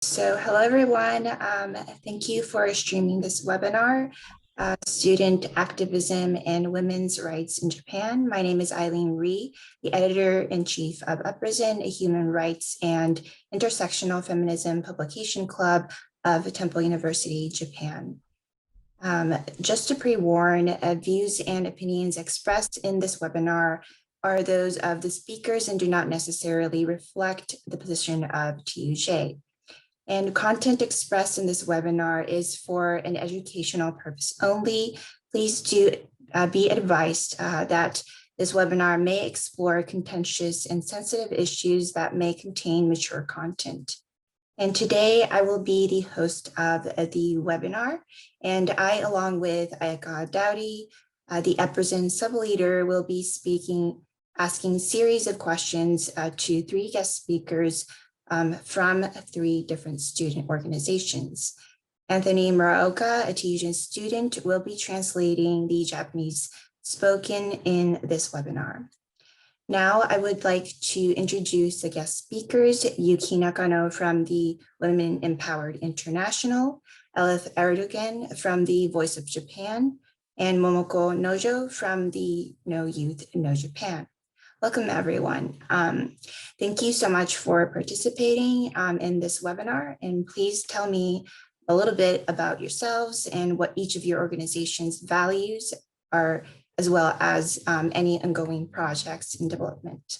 Hello everyone. Thank you for streaming this webinar, Student Activism and Women's Rights in Japan. My name is Airin Ri, the Editor-in-Chief of Uprizine, a human rights and intersectional feminism publication club of Temple University, Japan. Just to pre-warn, views and opinions expressed in this webinar are those of the speakers and do not necessarily reflect the position of TUJ. And content expressed in this webinar is for an educational purpose only. Please do be advised that this webinar may explore contentious and sensitive issues that may contain mature content. And today I will be the host of the webinar, and I, along with Ayaka Dowdy, the Uprizine sub-leader, will be asking a series of questions to three guest speakers from three different student organizations. Anthony Muraoka, a TUJ student, will be translating the Japanese spoken in this webinar. Now I would like to introduce the guest speakers: Yuki Nakao from the Women Empowered International, Elif Erdogan from the Voice of Japan, and Momoko Nojo from the No Youth, No Japan. Welcome, everyone. Thank you so much for participating in this webinar, and please tell me a little bit about yourselves and what each of your organization's values are, as well as any ongoing projects in development.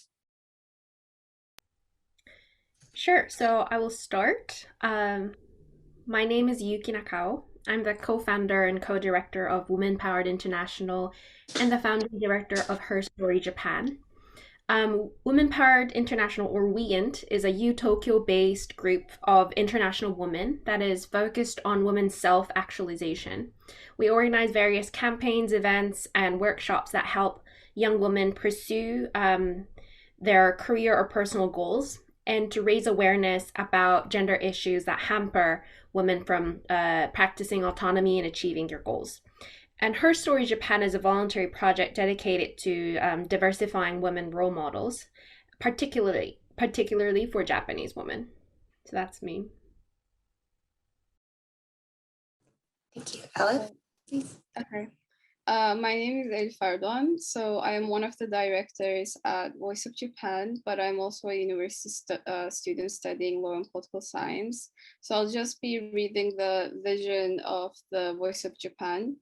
Sure, so I will start. My name is Yuki Nakao. I'm the co-founder and co-director of Women Powered International and the founding director of Her Story Japan. Women Powered International, or WeInt, is a U-Tokyo-based group of international women that is focused on women's self-actualization. We organize various campaigns, events, and workshops that help young women pursue their career or personal goals and to raise awareness about gender issues that hamper women from practicing autonomy and achieving their goals. And Her Story Japan is a voluntary project dedicated to diversifying women role models, particularly for Japanese women. So that's me. Thank you. Elif, please. Okay. My name is Fardon. So I am one of the directors at Voice of Japan, but I'm also a university student studying law and political science. So I'll just be reading the vision of the Voice of Japan.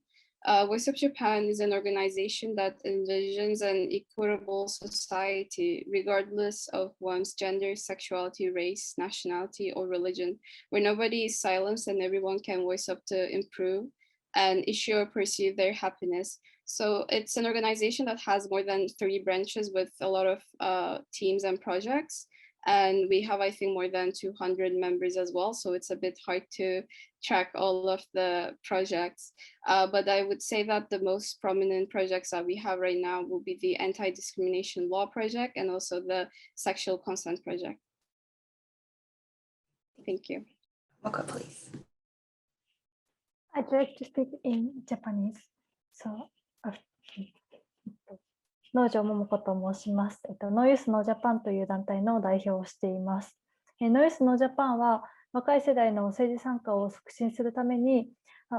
Voice of Japan is an organization that envisions an equitable society, regardless of one's gender, sexuality, race, nationality, or religion, where nobody is silenced and everyone can voice up to improve and issue or perceive their happiness. So it's an organization that has more than 3 branches with a lot of teams and projects. And we have, I think, more than 200 members as well. So it's a bit hard to track all of the projects. But I would say that the most prominent projects that we have right now will be the anti-discrimination law project and also the sexual consent project. Thank you. Momoko, please. I'd like to speak in Japanese. So, 農場桃子と申します。ノイスのジャパンという団体の代表をしています。ノイスのジャパンは若い世代の政治参加を促進するために、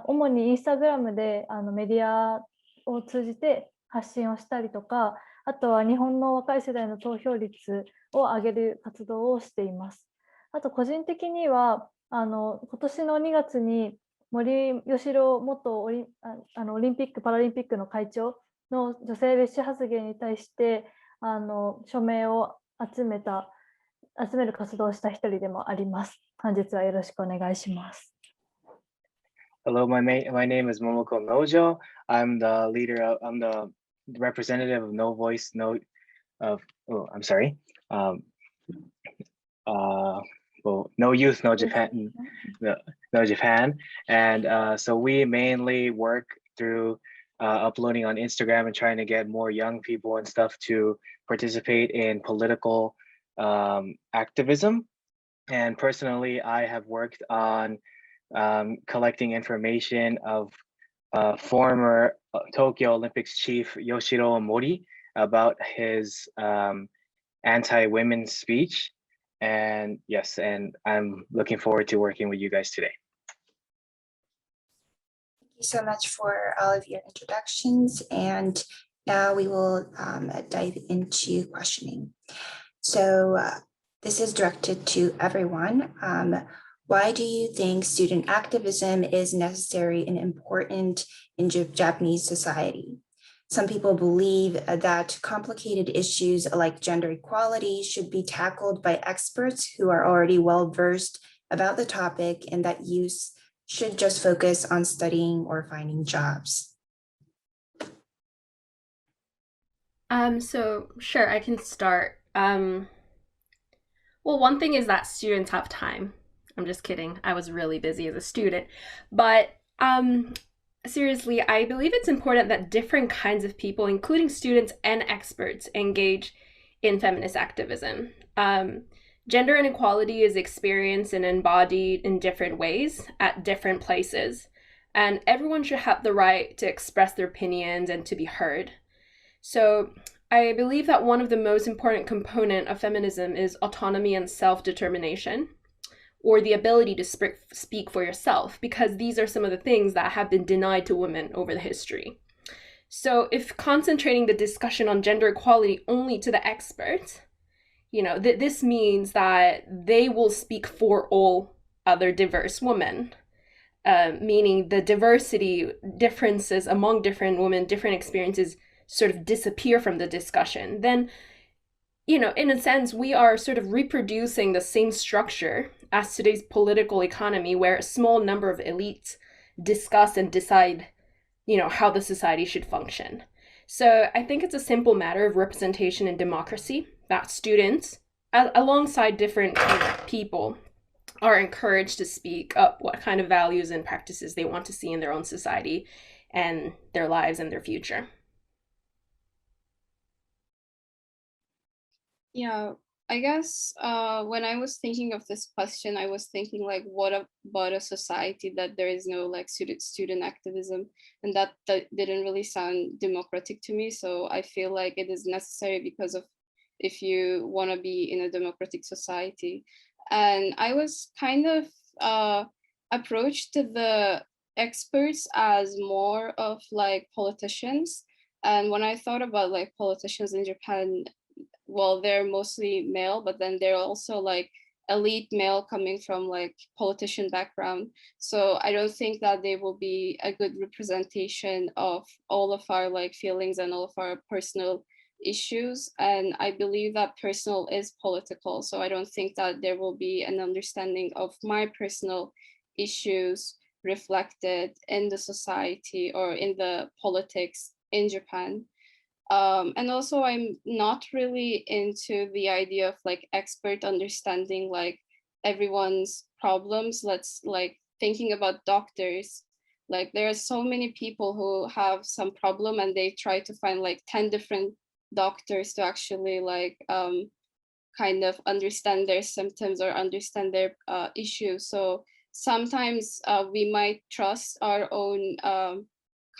主にインスタグラムでメディアを通じて発信をしたりとか、あとは日本の若い世代の投票率を上げる活動をしています。あと個人的には今年の2月に森喜朗元オリンピック・パラリンピックの会長の女性蔑視発言に対して署名を集める活動をした一人でもあります。本日はよろしくお願いします。Hello, my name is Momoko Nojo. I'm the representative of No Voice, No Youth, No Japan, No Japan. And so we mainly work through uploading on Instagram and trying to get more young people and stuff to participate in political activism. And personally, I have worked on collecting information of former Tokyo Olympics chief Yoshiro Mori about his anti-women speech. And yes, and I'm looking forward to working with you guys today. Thank you so much for all of your introductions. And now we will dive into questioning. So this is directed to everyone. Why do you think student activism is necessary and important in Japanese society? Some people believe that complicated issues like gender equality should be tackled by experts who are already well-versed about the topic, and that youth should just focus on studying or finding jobs. So sure, I can start. Well, one thing is that students have time. I'm just kidding. I was really busy as a student. But seriously, I believe it's important that different kinds of people, including students and experts, engage in feminist activism. Gender inequality is experienced and embodied in different ways at different places, and everyone should have the right to express their opinions and to be heard. So I believe that one of the most important components of feminism is autonomy and self-determination, or the ability to speak for yourself, because these are some of the things that have been denied to women over the history. So if concentrating the discussion on gender equality only to the experts, this means that they will speak for all other diverse women, meaning the differences among different women, different experiences sort of disappear from the discussion. Then in a sense, we are sort of reproducing the same structure as today's political economy, where a small number of elites discuss and decide, how the society should function. So I think it's a simple matter of representation and democracy that students, alongside different people, are encouraged to speak up what kind of values and practices they want to see in their own society and their lives and their future. Yeah, I guess when I was thinking of this question, I was thinking like, what about a society that there is no like student activism, and that didn't really sound democratic to me. So I feel like it is necessary because of if you want to be in a democratic society. And I was kind of approached to the experts as more of like politicians. And when I thought about like politicians in Japan, well, they're mostly male, but then they're also like elite male coming from like politician background. So I don't think that they will be a good representation of all of our like feelings and all of our personal issues. And I believe that personal is political. So I don't think that there will be an understanding of my personal issues reflected in the society or in the politics in Japan. And also I'm not really into the idea of like expert understanding like everyone's problems. Let's like thinking about doctors, like there are so many people who have some problem and they try to find like 10 different doctors to actually like kind of understand their symptoms or understand their issues. So sometimes we might trust our own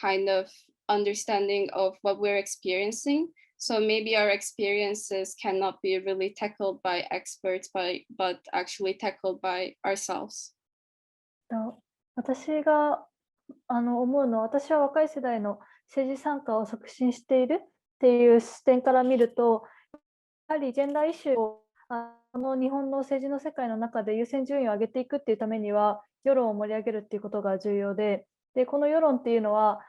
kind of understanding of what we're experiencing. So maybe our experiences cannot be really tackled by experts, but actually tackled by ourselves. 私が思うのは、私は若い世代の政治参加を促進しているっていう視点から見ると、やはりジェンダーイシューを日本の政治の世界の中で優先順位を上げていくっていうためには、世論を盛り上げるっていうことが重要で、この世論っていうのは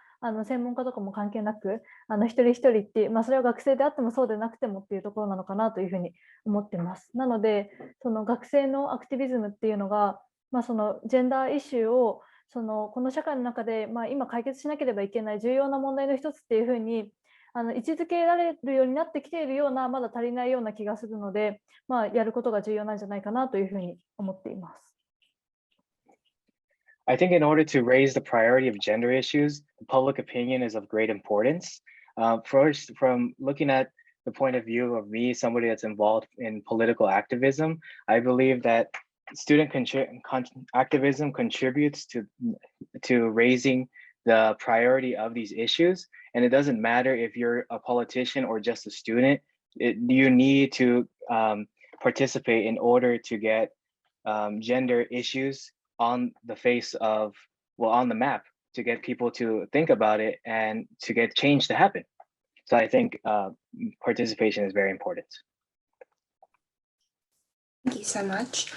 専門家とかも関係なく一人一人って、それは学生であってもそうでなくてもっていうところなのかなというふうに思ってます。なのでその学生のアクティビズムっていうのが、そのジェンダーイシューをこの社会の中で、今解決しなければいけない重要な問題の一つっていうふうに位置づけられるようになってきているような、まだ足りないような気がするので、やることが重要なんじゃないかなというふうに思っています。I think in order to raise the priority of gender issues, public opinion is of great importance. First, from looking at the point of view of me, somebody that's involved in political activism, I believe that student activism contributes to raising the priority of these issues. And it doesn't matter if you're a politician or just a student, you need to participate in order to get gender issues on the face of, well, on the map, to get people to think about it and to get change to happen. So I think participation is very important. Thank you so much.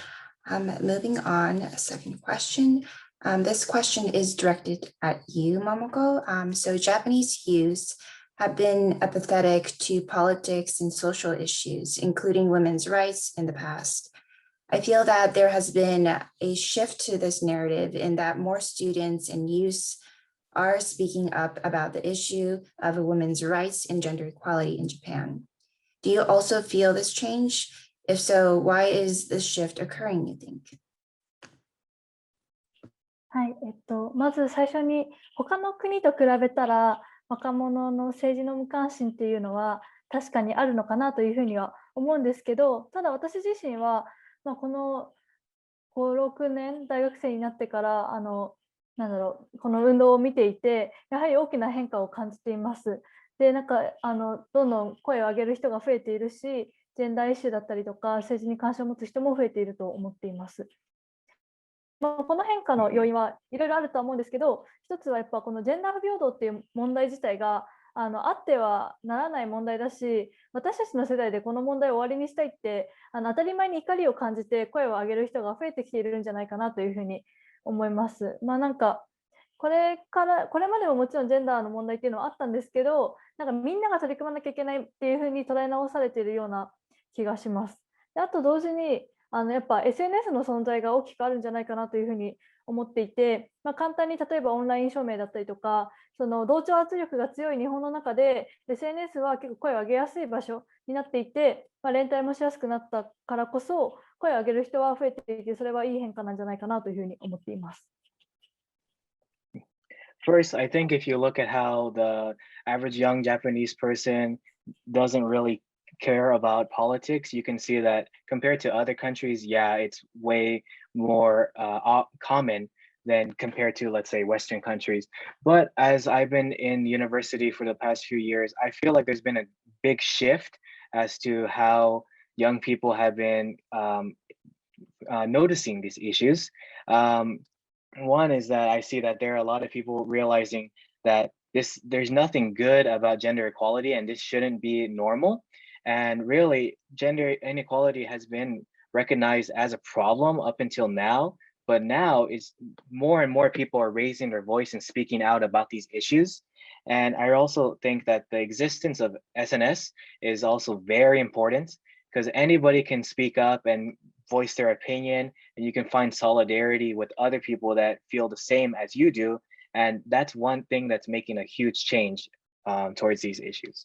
Moving on, second question. This question is directed at you, Momoko. So Japanese youth have been apathetic to politics and social issues, including women's rights in the past. I feel that there has been a shift to this narrative in that more students and youth are speaking up about the issue of women's rights and gender equality in Japan. Do you also feel this change? If so, why is this shift occurring, you think? はい、まず最初に他の国と比べたら若者の政治の無関心っていうのは確かにあるのかなというふうには思うんですけど、ただ私自身は、この5、6年大学生になってからこの運動を見ていて、やはり大きな変化を感じています。で、どんどん声を上げる人が増えているし、ジェンダーイシューだったりとか政治に関心を持つ人も増えていると思っています。この変化の要因はいろいろあるとは思うんですけど、一つはやっぱこのジェンダー不平等っていう問題自体があってはならない問題だし、私たちの世代でこの問題を終わりにしたいって当たり前に怒りを感じて声を上げる人が増えてきているんじゃないかなというふうに思います。これまでももちろんジェンダーの問題っていうのはあったんですけど、みんなが取り組まなきゃいけないっていうふうに捉え直されているような気がします。で、あと同時にやっぱ SNS の存在が大きくあるんじゃないかなというふうに思っていて、簡単に例えばオンライン署名だったりとか、その同調圧力が強い日本の中で SNS は結構声を上げやすい場所になっていて、連帯もしやすくなったからこそ声を上げる人は増えていて、それはいい変化なんじゃないかなというふうに思っています。First, I think if you look at how the average young Japanese person doesn't really care about politics, you can see that compared to other countries, yeah, it's way more common than compared to, let's say, Western countries. But as I've been in university for the past few years, I feel like there's been a big shift as to how young people have been noticing these issues. One is that I see that there are a lot of people realizing that there's nothing good about gender equality and this shouldn't be normal. And really, gender inequality has been recognized as a problem up until now, but now it's more and more people are raising their voice and speaking out about these issues. And I also think that the existence of SNS is also very important because anybody can speak up and voice their opinion, and you can find solidarity with other people that feel the same as you do. And that's one thing that's making a huge change towards these issues.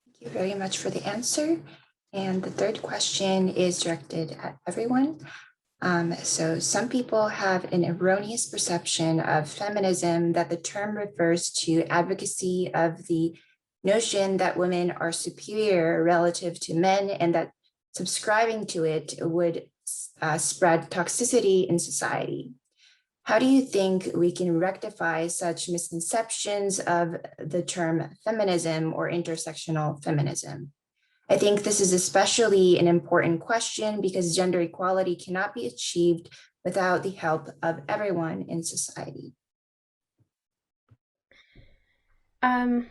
Thank you very much for the answer. And the third question is directed at everyone. So some people have an erroneous perception of feminism that the term refers to advocacy of the notion that women are superior relative to men and that subscribing to it would spread toxicity in society. How do you think we can rectify such misconceptions of the term feminism or intersectional feminism? I think this is especially an important question because gender equality cannot be achieved without the help of everyone in society.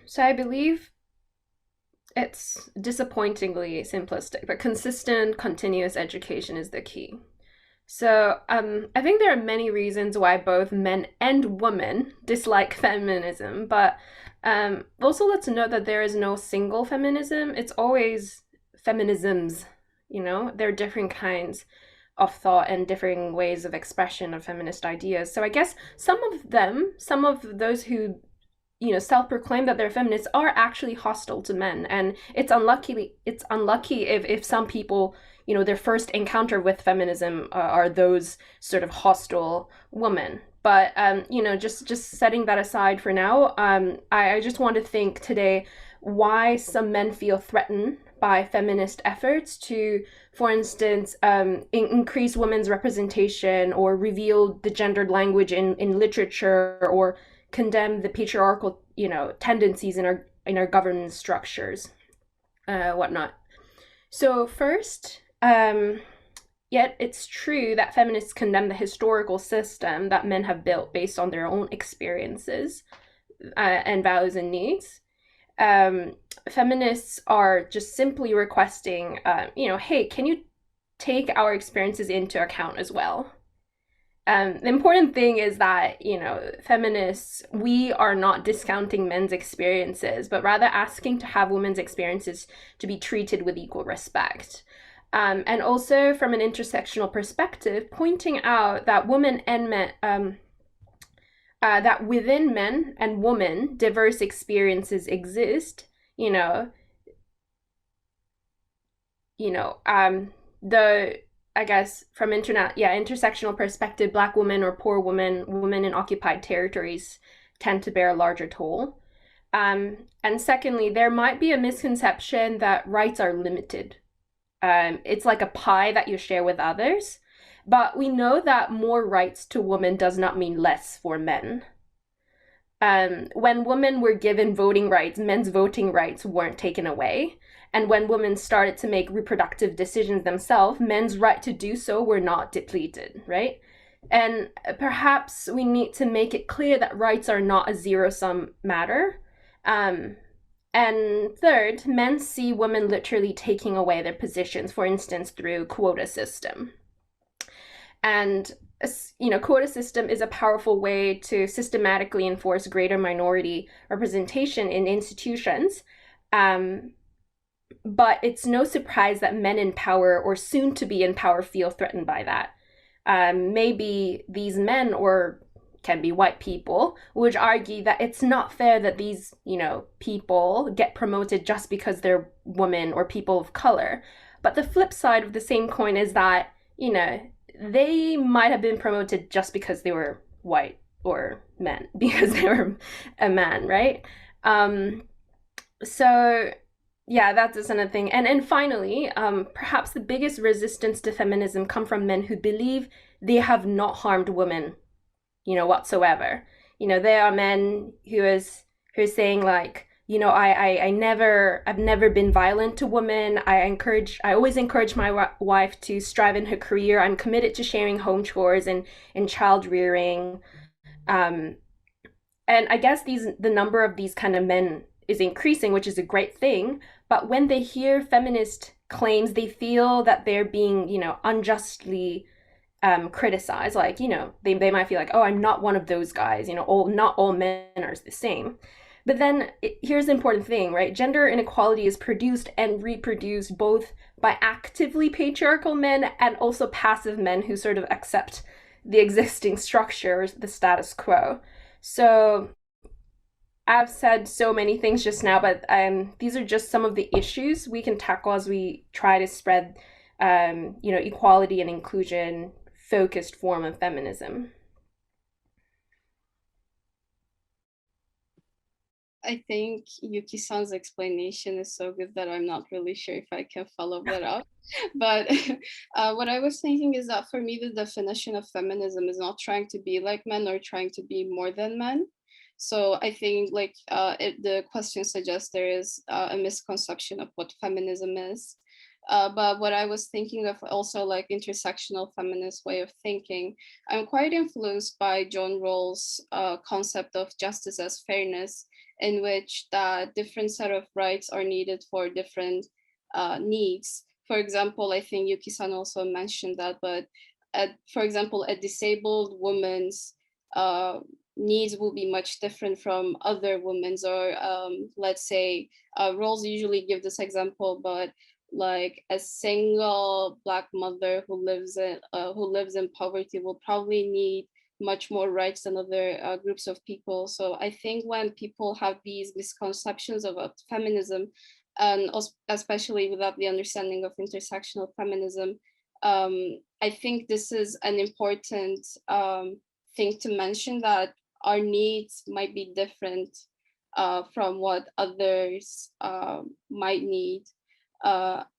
So I believe it's disappointingly simplistic, but consistent, continuous education is the key. So I think there are many reasons why both men and women dislike feminism, but also let's note that there is no single feminism. It's always feminisms, there are different kinds of thought and differing ways of expression of feminist ideas. So I guess some of those who self-proclaim that they're feminists are actually hostile to men, and it's unlucky if some people, their first encounter with feminism are those sort of hostile women. But just setting that aside for now, I just want to think today why some men feel threatened by feminist efforts to, for instance, increase women's representation or reveal the gendered language in literature or condemn the patriarchal, tendencies in our governance structures, whatnot. So first, yet it's true that feminists condemn the historical system that men have built based on their own experiences and values and needs. Feminists are just simply requesting, hey, can you take our experiences into account as well? The important thing is that, feminists, we are not discounting men's experiences, but rather asking to have women's experiences to be treated with equal respect. And also from an intersectional perspective, pointing out that women and men, that within men and women, diverse experiences exist, the I guess from intersectional perspective, Black women or poor women, women in occupied territories tend to bear a larger toll. And secondly, there might be a misconception that rights are limited. It's like a pie that you share with others, but we know that more rights to women does not mean less for men. When women were given voting rights, men's voting rights weren't taken away. And when women started to make reproductive decisions themselves, men's right to do so were not depleted, right? And perhaps we need to make it clear that rights are not a zero-sum matter. And third, men see women literally taking away their positions, for instance, through quota system. And quota system is a powerful way to systematically enforce greater minority representation in institutions. But it's no surprise that men in power or soon to be in power feel threatened by that. Maybe these men, or can be white people, would argue that it's not fair that these, people get promoted just because they're women or people of color. But the flip side of the same coin is that, they might have been promoted just because they were white or men, because they were a man, right? So yeah, that's another thing. And finally, perhaps the biggest resistance to feminism come from men who believe they have not harmed women, whatsoever. There are men who are saying like, I've never been violent to women. I always encourage my wife to strive in her career. I'm committed to sharing home chores and child rearing. And I guess the number of these kind of men is increasing, which is a great thing. But when they hear feminist claims, they feel that they're being, unjustly criticized. Like, they might feel like, oh, I'm not one of those guys. Not all men are the same. But then here's the important thing, right? Gender inequality is produced and reproduced both by actively patriarchal men and also passive men who sort of accept the existing structures, the status quo. So I've said so many things just now, but these are just some of the issues we can tackle as we try to spread, equality and inclusion focused form of feminism. I think Yuki-san's explanation is so good that I'm not really sure if I can follow that up. But what I was thinking is that for me, the definition of feminism is not trying to be like men or trying to be more than men. So I think like the question suggests there is a misconception of what feminism is. But what I was thinking of also like intersectional feminist way of thinking, I'm quite influenced by John Rawls' concept of justice as fairness, in which that different set of rights are needed for different needs. For example, I think Yuki-san also mentioned that, but for example, a disabled woman's needs will be much different from other women's, or let's say, Rawls usually give this example, but like a single Black mother who lives in poverty will probably need much more rights than other groups of people. So I think when people have these misconceptions about feminism, and especially without the understanding of intersectional feminism, I think this is an important thing to mention, that our needs might be different from what others might need.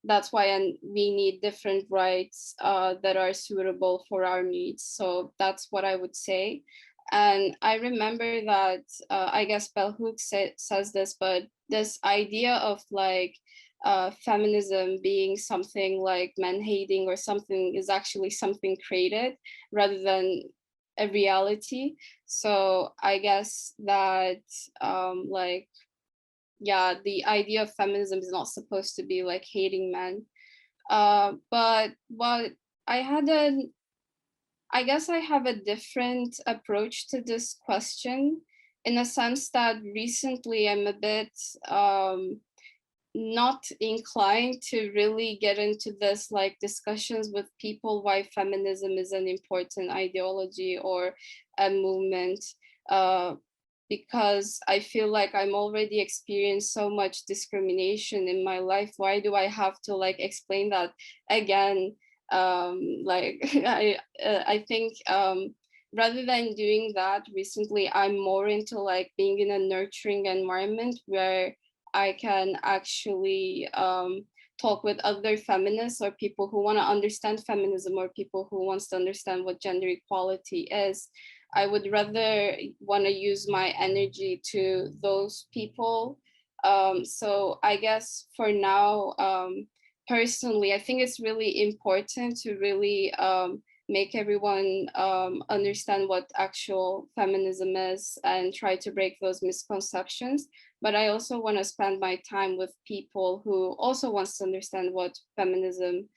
That's why we need different rights that are suitable for our needs. So that's what I would say. And I remember that, I guess Bell Hooks says this, but this idea of like feminism being something like men hating or something is actually something created rather than a reality. So I guess that like, yeah, the idea of feminism is not supposed to be like hating men. But what I had I guess I have a different approach to this question, in a sense that recently I'm a bit not inclined to really get into this like discussions with people why feminism is an important ideology or a movement, because I feel like I'm already experienced so much discrimination in my life. Why do I have to like explain that again? Like I think rather than doing that recently, I'm more into like being in a nurturing environment where I can actually talk with other feminists or people who want to understand feminism or people who wants to understand what gender equality is. I would rather want to use my energy to those people. So I guess for now, personally, I think it's really important to really make everyone understand what actual feminism is and try to break those misconceptions. But I also want to spend my time with people who also wants to understand what feminism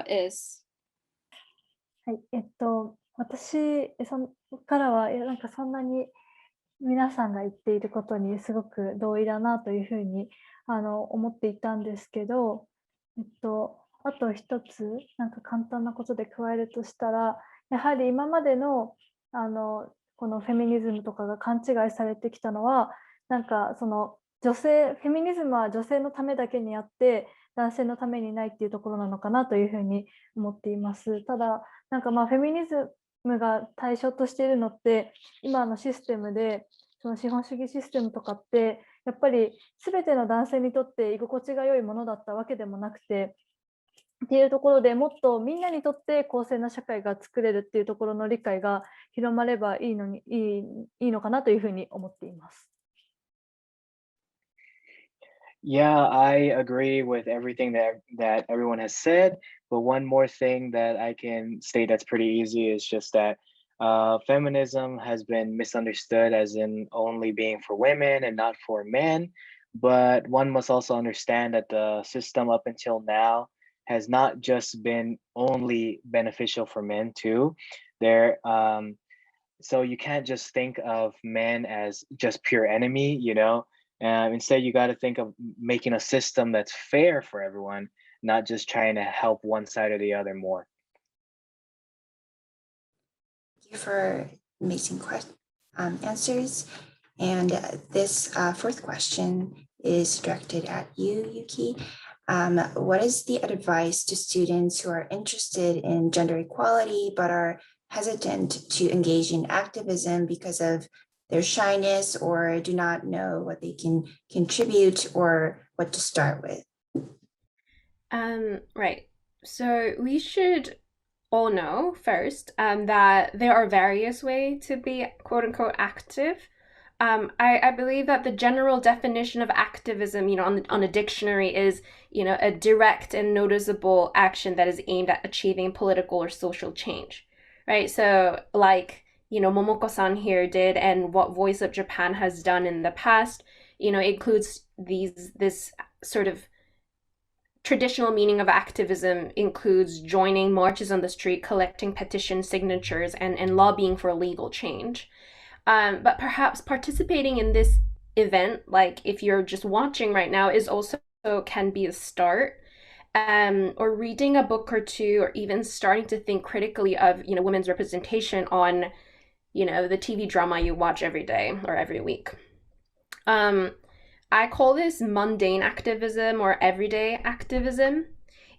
is. はい、私からはなんかそんなに皆さんが言っていることにすごく同意だなというふうに思っていたんですけど、あと一つなんか簡単なことで加えるとしたら、やはり今までのこのフェミニズムとかが勘違いされてきたのは、なんかそのフェミニズムは女性のためだけにあって男性のためにないっていうところなのかなというふうに思っています。ただなんかフェミニズムが対象としているのって今のシステムで、その資本主義システムとかってやっぱり全ての男性にとって居心地が良いものだったわけでもなくてっていうところで、もっとみんなにとって公正な社会が作れるっていうところの理解が広まればいいのかなというふうに思っています。Yeah, I agree with everything that everyone has said. But one more thing that I can state that's pretty easy is just that feminism has been misunderstood as in only being for women and not for men. But one must also understand that the system up until now has not just been only beneficial for men too. There, so you can't just think of men as just pure enemy, you know. Instead, you got to think of making a system that's fair for everyone, not just trying to help one side or the other more. Thank you for amazing answers. And this fourth question is directed at you, Yuki. What is the advice to students who are interested in gender equality but are hesitant to engage in activism because of their shyness or do not know what they can contribute or what to start with? Right. So we should all know first that there are various ways to be quote unquote active. I believe that the general definition of activism, on a dictionary is, a direct and noticeable action that is aimed at achieving political or social change, right? So like, Momoko-san here did and what Voice of Japan has done in the past, includes this sort of traditional meaning of activism includes joining marches on the street, collecting petition signatures, and lobbying for legal change. But perhaps participating in this event, like if you're just watching right now, is also can be a start. Or reading a book or two, or even starting to think critically of women's representation on the TV drama you watch every day or every week. I call this mundane activism or everyday activism.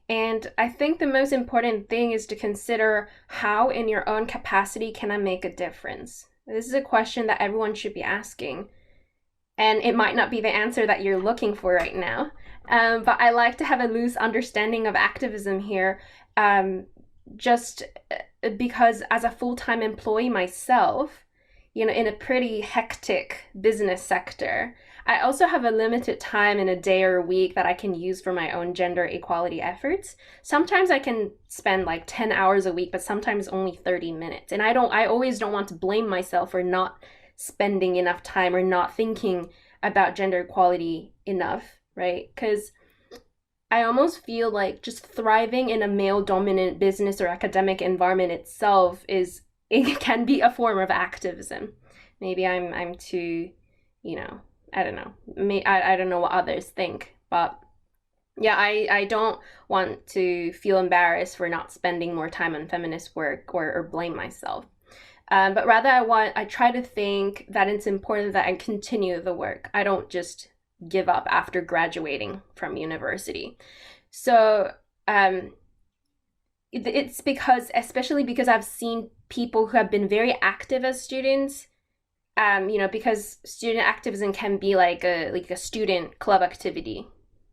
And I think the most important thing is to consider how in your own capacity can I make a difference? This is a question that everyone should be asking. And it might not be the answer that you're looking for right now. But I like to have a loose understanding of activism here, just because as a full-time employee myself, in a pretty hectic business sector, I also have a limited time in a day or a week that I can use for my own gender equality efforts. Sometimes I can spend like 10 hours a week, but sometimes only 30 minutes. And I always don't want to blame myself for not spending enough time or not thinking about gender equality enough, right? Because I almost feel like just thriving in a male dominant business or academic environment itself is it can be a form of activism. Maybe I'm too, you know, I don't know. I don't know what others think, but yeah, I don't want to feel embarrassed for not spending more time on feminist work or blame myself. But rather, I try to think that it's important that I continue the work. I don't just give up after graduating from university. So it's because, especially because I've seen people who have been very active as students. Because student activism can be like a student club activity,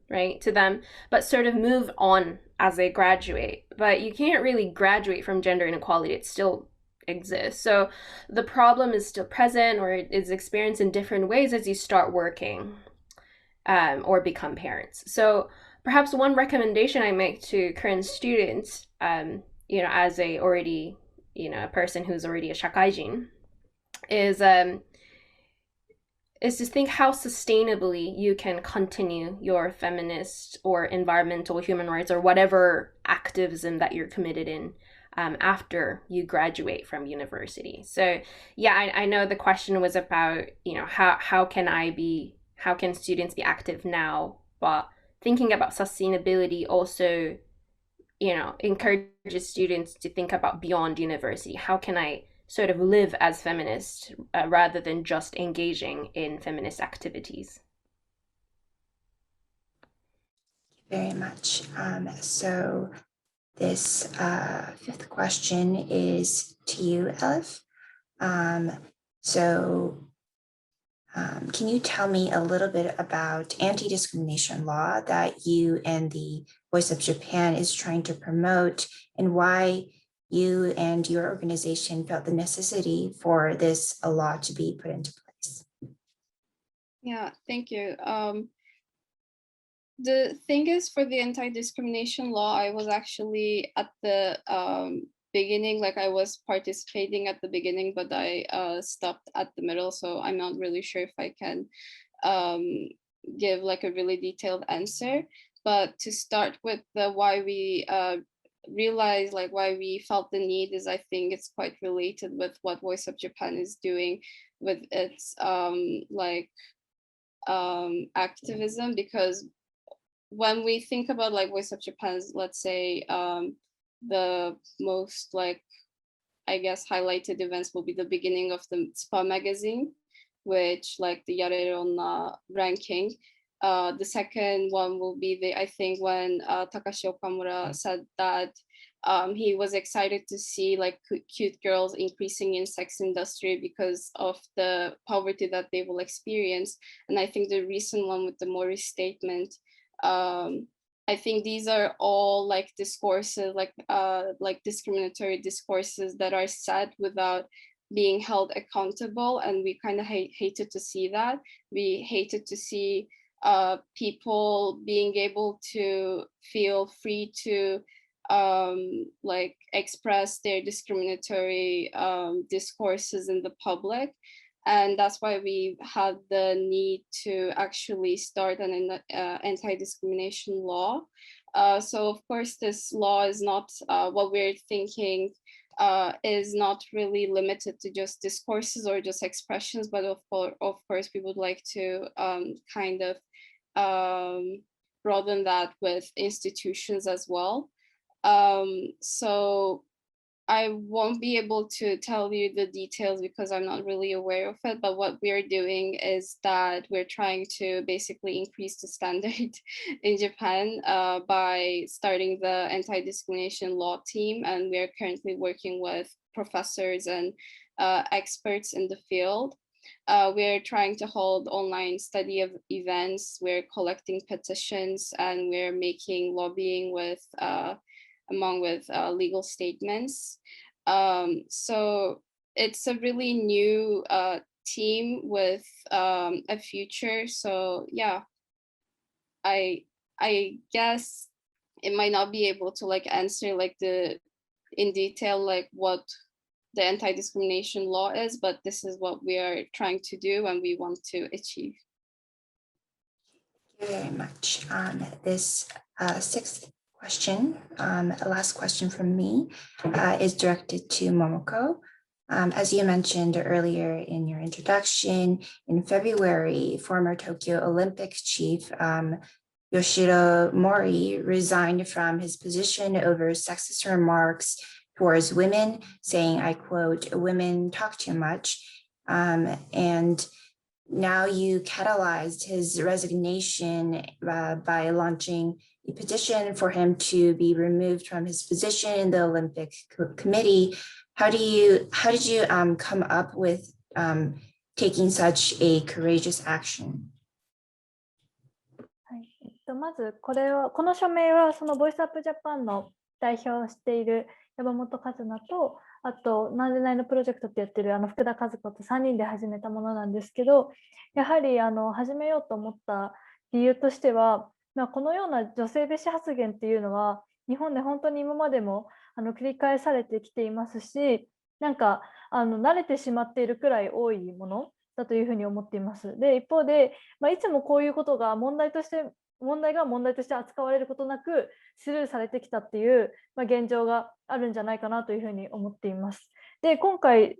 right, to them, but sort of move on as they graduate. But you can't really graduate from gender inequality; it still exists. So the problem is still present, or it is experienced in different ways as you start working or become parents. So perhaps one recommendation I make to current students, as a already, a person who's already a shakaijin, is to think how sustainably you can continue your feminist or environmental human rights or whatever activism that you're committed in after you graduate from university. So yeah, I know the question was about, how can students be active now, but thinking about sustainability also, encourages students to think about beyond university. How can I sort of live as feminist rather than just engaging in feminist activities? Very much. So this fifth question is to you, Elif. Can you tell me a little bit about anti-discrimination law that you and the Voice of Japan is trying to promote, and why you and your organization felt the necessity for this law to be put into place? Yeah, thank you. The thing is, for the anti-discrimination law, I was actually at the beginning, like I was participating at the beginning, but I stopped at the middle. So I'm not really sure if I can give like a really detailed answer. But to start with the why we realized, like why we felt the need, is I think it's quite related with what Voice of Japan is doing with its activism, because when we think about like Voice of Japan's, let's say the most like, I guess, highlighted events will be the beginning of the SPA magazine, which like the Yareronna ranking. The second one will be I think when Takashi Okamura said that he was excited to see like cute girls increasing in sex industry because of the poverty that they will experience. And I think the recent one with the Mori statement, I think these are all like discourses, like discriminatory discourses that are said without being held accountable, and we kind of hated to see that. We hated to see people being able to feel free to like express their discriminatory discourses in the public. And that's why we had the need to actually start an anti-discrimination law. So of course, this law is not what we're thinking is not really limited to just discourses or just expressions, but of course, we would like to kind of broaden that with institutions as well. So I won't be able to tell you the details because I'm not really aware of it, but what we're doing is that we're trying to basically increase the standard in Japan by starting the anti-discrimination law team, and we're currently working with professors and experts in the field. We're trying to hold online study of events, we're collecting petitions, and we're making lobbying with legal statements. So it's a really new team with a future. So yeah, I guess it might not be able to like answer like the in detail like what the anti-discrimination law is, but this is what we are trying to do and we want to achieve. Thank you very much. This sixth question, last question from me, is directed to Momoko. As you mentioned earlier in your introduction, in February, former Tokyo Olympics chief Yoshiro Mori resigned from his position over sexist remarks towards women, saying, I quote, "Women talk too much." And now you catalyzed his resignation by launching a petition for him to be removed from his position in the Olympic Committee. How did you come up with taking such a courageous action? はい、まずこの署名はそのボイスアップジャパンの代表をしている山本和奈と、あとなんでないのプロジェクトってやってる福田和子と3人で始めたものなんですけど、やはり始めようと思った理由としては、このような女性蔑視発言っていうのは日本で本当に今までも繰り返されてきていますし、なんか慣れてしまっているくらい多いものだというふうに思っています。で、一方で、いつもこういうことが問題が問題として扱われることなくスルーされてきたっていう、現状があるんじゃないかなというふうに思っています。で、今回、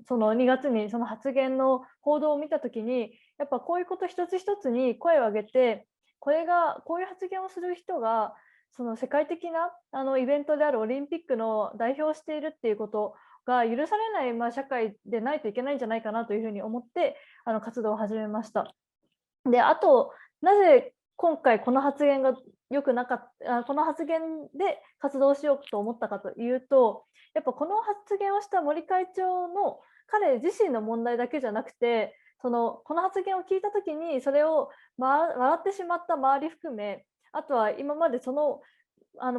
その2月にその発言の報道を見たときに、やっぱこういうこと一つ一つに声を上げて、こういう発言をする人がその世界的なイベントであるオリンピックの代表をしているっていうことが許されない、社会でないといけないんじゃないかなというふうに思って活動を始めました。で、あとなぜ今回この発言が良くなかったこの発言で活動しようと思ったかというと、やっぱこの発言をした森会長の彼自身の問題だけじゃなくて、この発言を聞いた時にそれを笑ってしまった周り含め、あとは今まで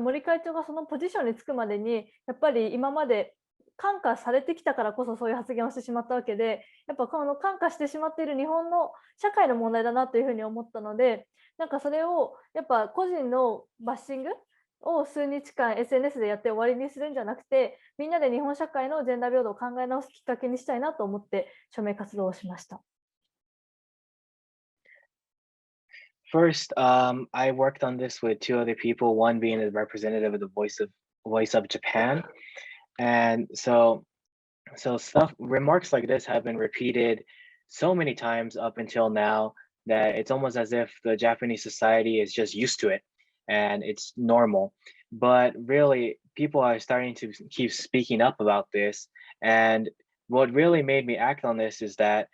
森会長がそのポジションにつくまでにやっぱり今まで感化されてきたからこそそういう発言をしてしまったわけで、やっぱこの感化してしまっている日本の社会の問題だなというふうに思ったので、なんかそれをやっぱ個人のバッシングを数日間 SNS でやって終わりにするんじゃなくて、みんなで日本社会のジェンダー平等を考え直すきっかけにしたいなと思って署名活動をしました。First, I worked on this with two other people, one being the representative of the Voice of Japan. And so remarks like this have been repeated so many times up until now that it's almost as if the Japanese society is just used to it and it's normal. But really, people are starting to keep speaking up about this. And what really made me act on this is that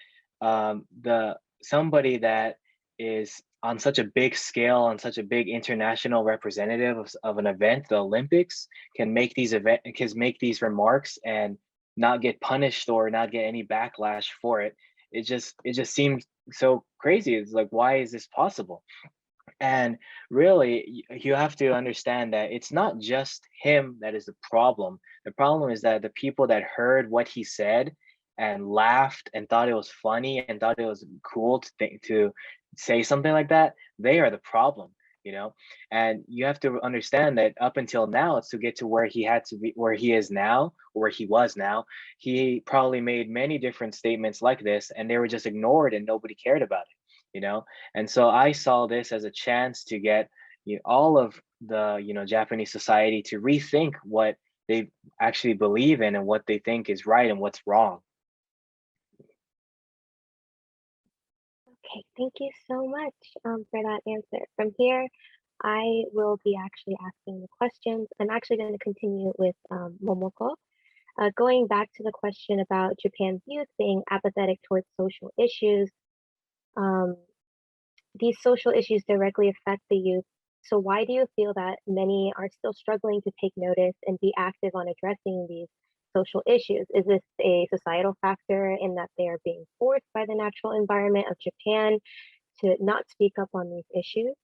somebody that is on such a big scale, on such a big international representative of an event, the Olympics, can make these remarks and not get punished or not get any backlash for it. It just seems so crazy. It's like, why is this possible? And really, you have to understand that it's not just him that is the problem. The problem is that the people that heard what he said and laughed and thought it was funny and thought it was cool to say something like that, they are the problem, you know? And you have to understand that up until now, it's to get to where he is now, or where he was now, he probably made many different statements like this and they were just ignored and nobody cared about it, you know? And so I saw this as a chance to get all of the Japanese society to rethink what they actually believe in and what they think is right and what's wrong. Okay, thank you so much for that answer. From here, I will be actually asking the questions. I'm actually going to continue with Momoko. Going back to the question about Japan's youth being apathetic towards social issues, these social issues directly affect the youth. So why do you feel that many are still struggling to take notice and be active on addressing these social issues? Is this a societal factor in that they are being forced by the natural environment of Japan to not speak up on these issues?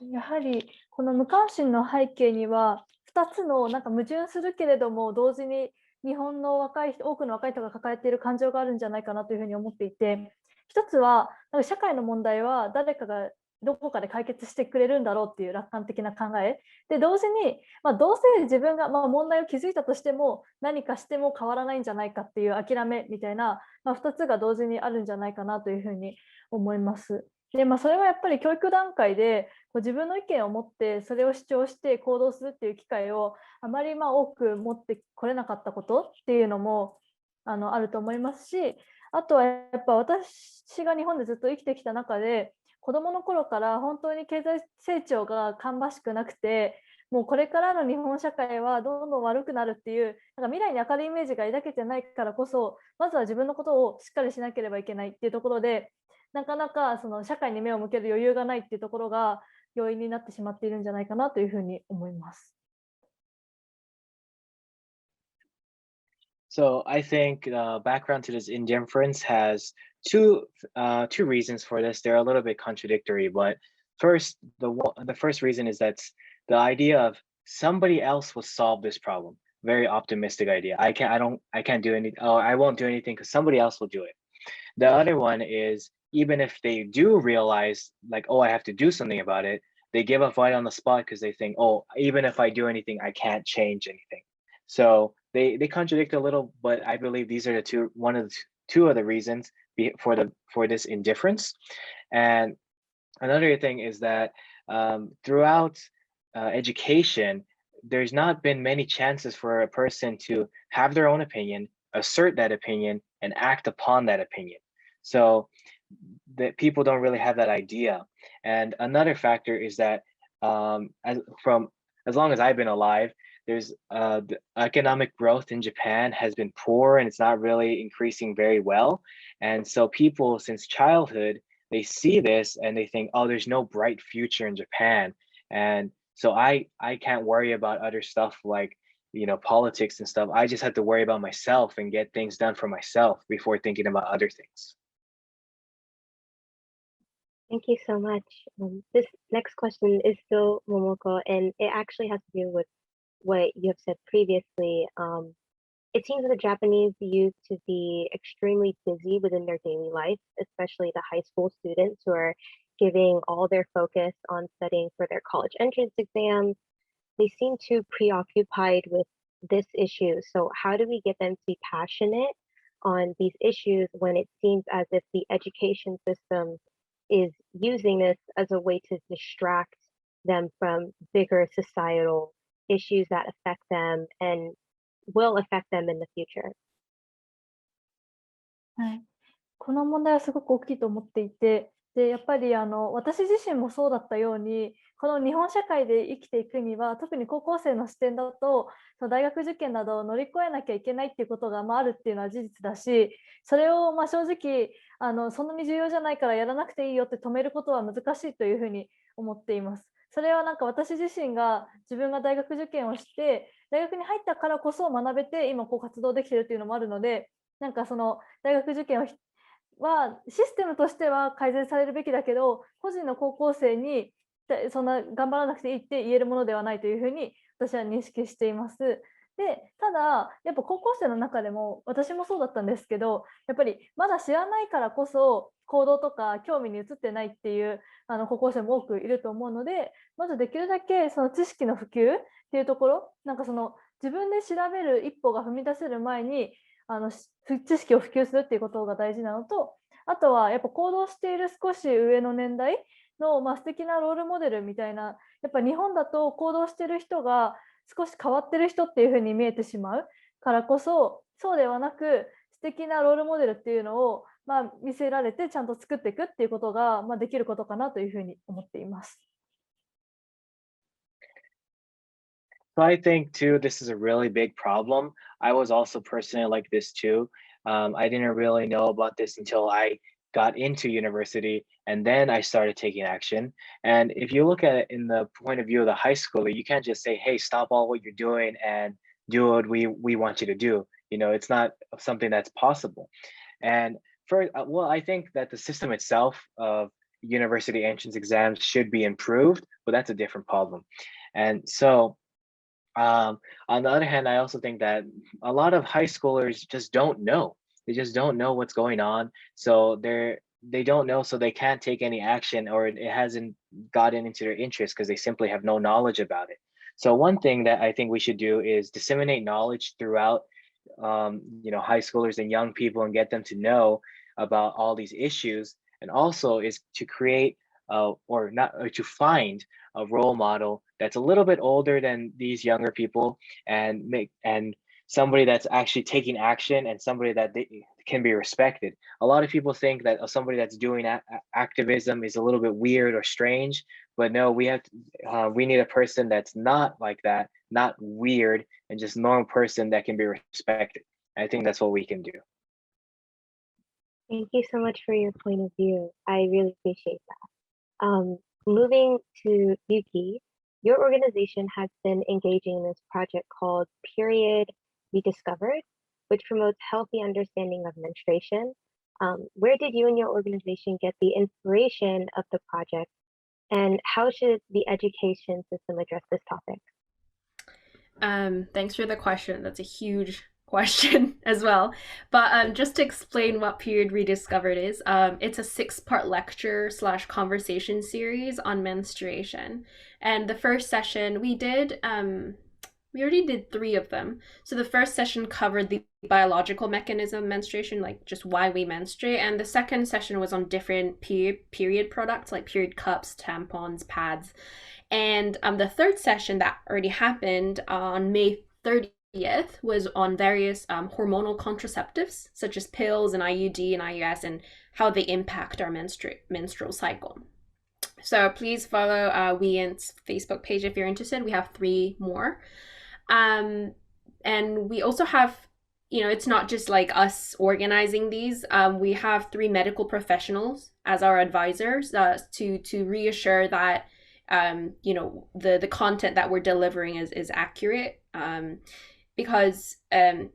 やはりこの無関心の背景には2つのなんか矛盾するけれども同時に日本の多くの若い人が抱えている感情があるんじゃないかなというふうに思っていて、一つはなんか社会の問題は誰かがどこかで解決してくれるんだろうっていう楽観的な考えで、同時に、どうせ自分が問題を気づいたとしても何かしても変わらないんじゃないかっていう諦めみたいな、2つが同時にあるんじゃないかなというふうに思います。で、それはやっぱり教育段階で自分の意見を持ってそれを主張して行動するっていう機会をあまり多く持ってこれなかったことっていうのもあると思いますし、あとはやっぱ私が日本でずっと生きてきた中で子どもの頃から本当に経済成長が芳しくなくて、もうこれからの日本社会はどんどん悪くなるっていうなんか未来に明るいイメージが抱けてないからこそ、まずは自分のことをしっかりしなければいけないっていうところで、なかなかその社会に目を向ける余裕がないっていうところが要因になってしまっているんじゃないかなというふうに思います。So I think the background to this indifference has two reasons for this. They're a little bit contradictory, but first, the first reason is that the idea of somebody else will solve this problem. Very optimistic idea. I can't do anything. Oh, I won't do anything because somebody else will do it. The other one is even if they do realize like, oh, I have to do something about it, they give up right on the spot because they think, oh, even if I do anything, I can't change anything. So they contradict a little, but I believe these are one of the two of the reasons for this indifference. And another thing is that throughout education, there's not been many chances for a person to have their own opinion, assert that opinion, and act upon that opinion. So that people don't really have that idea. And another factor is that as long as I've been alive, there's the economic growth in Japan has been poor and it's not really increasing very well. And so people since childhood, they see this and they think, oh, there's no bright future in Japan. And so I can't worry about other stuff like, politics and stuff. I just have to worry about myself and get things done for myself before thinking about other things. Thank you so much. This next question is still Momoko, and it actually has to do with what you have said previously. It seems that the Japanese used to be extremely busy within their daily life, especially the high school students who are giving all their focus on studying for their college entrance exams. They seem too preoccupied with this issue. So how do we get them to be passionate on these issues when it seems as if the education system is using this as a way to distract them from bigger societal issues that affect them and will affect them in the future? はい、この問題はすごく大きいと思っていて、でやっぱり私自身もそうだったように、この日本社会で生きていくには、特に高校生の視点だと、その大学受験などを乗り越えなきゃいけないっていうことがあるっていうのは事実だし、それを正直そんなに重要じゃないからやらなくていいよって止めることは難しいというふうに思っています。それはなんか私自身が自分が大学受験をして大学に入ったからこそ学べて今こう活動できているっていうのもあるので、なんかその大学受験はシステムとしては改善されるべきだけど、個人の高校生にそんな頑張らなくていいって言えるものではないというふうに私は認識しています。でただやっぱ高校生の中でも私もそうだったんですけど、やっぱりまだ知らないからこそ行動とか興味に移ってないっていう高校生も多くいると思うので、まずできるだけその知識の普及っていうところ、なんかその自分で調べる一歩が踏み出せる前に知識を普及するっていうことが大事なのと、あとはやっぱ行動している少し上の年代の、素敵なロールモデルみたいな、やっぱ日本だと行動している人が少し変わってる人っていうふうに見えてしまうからこそ、そうではなく素敵なロールモデルっていうのを、見せられてちゃんと作っていくっていうことが、できることかなというふうに思っています。So I think too, this is a really big problem. I was also personally like this too. I didn't really know about this until I got into university and then I started taking action. And if you look at it in the point of view of the high schooler, you can't just say, hey, stop all what you're doing and do what we want you to do. It's not something that's possible. And I think that the system itself of university entrance exams should be improved, but that's a different problem. And so On the other hand, I also think that a lot of high schoolers just don't know. They just don't know what's going on. So they don't know, so they can't take any action, or it hasn't gotten into their interest because they simply have no knowledge about it. So one thing that I think we should do is disseminate knowledge throughout, high schoolers and young people, and get them to know about all these issues. And also is to create or to find a role model that's a little bit older than these younger people, and somebody that's actually taking action, and somebody that they can be respected. A lot of people think that somebody that's doing activism is a little bit weird or strange, but no, we need a person that's not like that, not weird, and just normal person that can be respected. I think that's what we can do. Thank you so much for your point of view. I really appreciate that. Moving to Yuki, your organization has been engaging in this project called Period Rediscovered, which promotes healthy understanding of menstruation. Where did you and your organization get the inspiration of the project, and how should the education system address this topic? Thanks for the question. That's a huge question as well. But just to explain what Period Rediscovered is, it's a 6-part lecture / conversation series on menstruation. And the first session we did, we already did 3 of them. So the first session covered the biological mechanism of menstruation, like just why we menstruate. And the second session was on different period products, like period cups, tampons, pads. And the third session that already happened on May 30th was on various hormonal contraceptives, such as pills and IUD and IUS, and how they impact our menstrual cycle. So please follow WeInt's Facebook page if you're interested. We have 3 more. And we also have, it's not just like us organizing these. We have 3 medical professionals as our advisors to reassure that the content that we're delivering is accurate, because and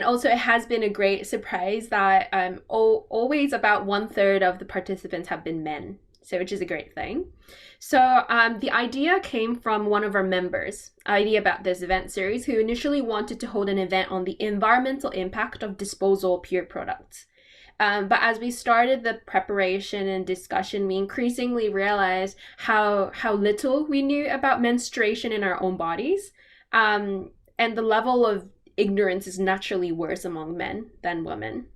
also it has been a great surprise that always about 1/3 of the participants have been men, which is a great thing. So the idea came from one of our members, idea about this event series, who initially wanted to hold an event on the environmental impact of disposal period products. But as we started the preparation and discussion, we increasingly realized how little we knew about menstruation in our own bodies. And the level of ignorance is naturally worse among men than women.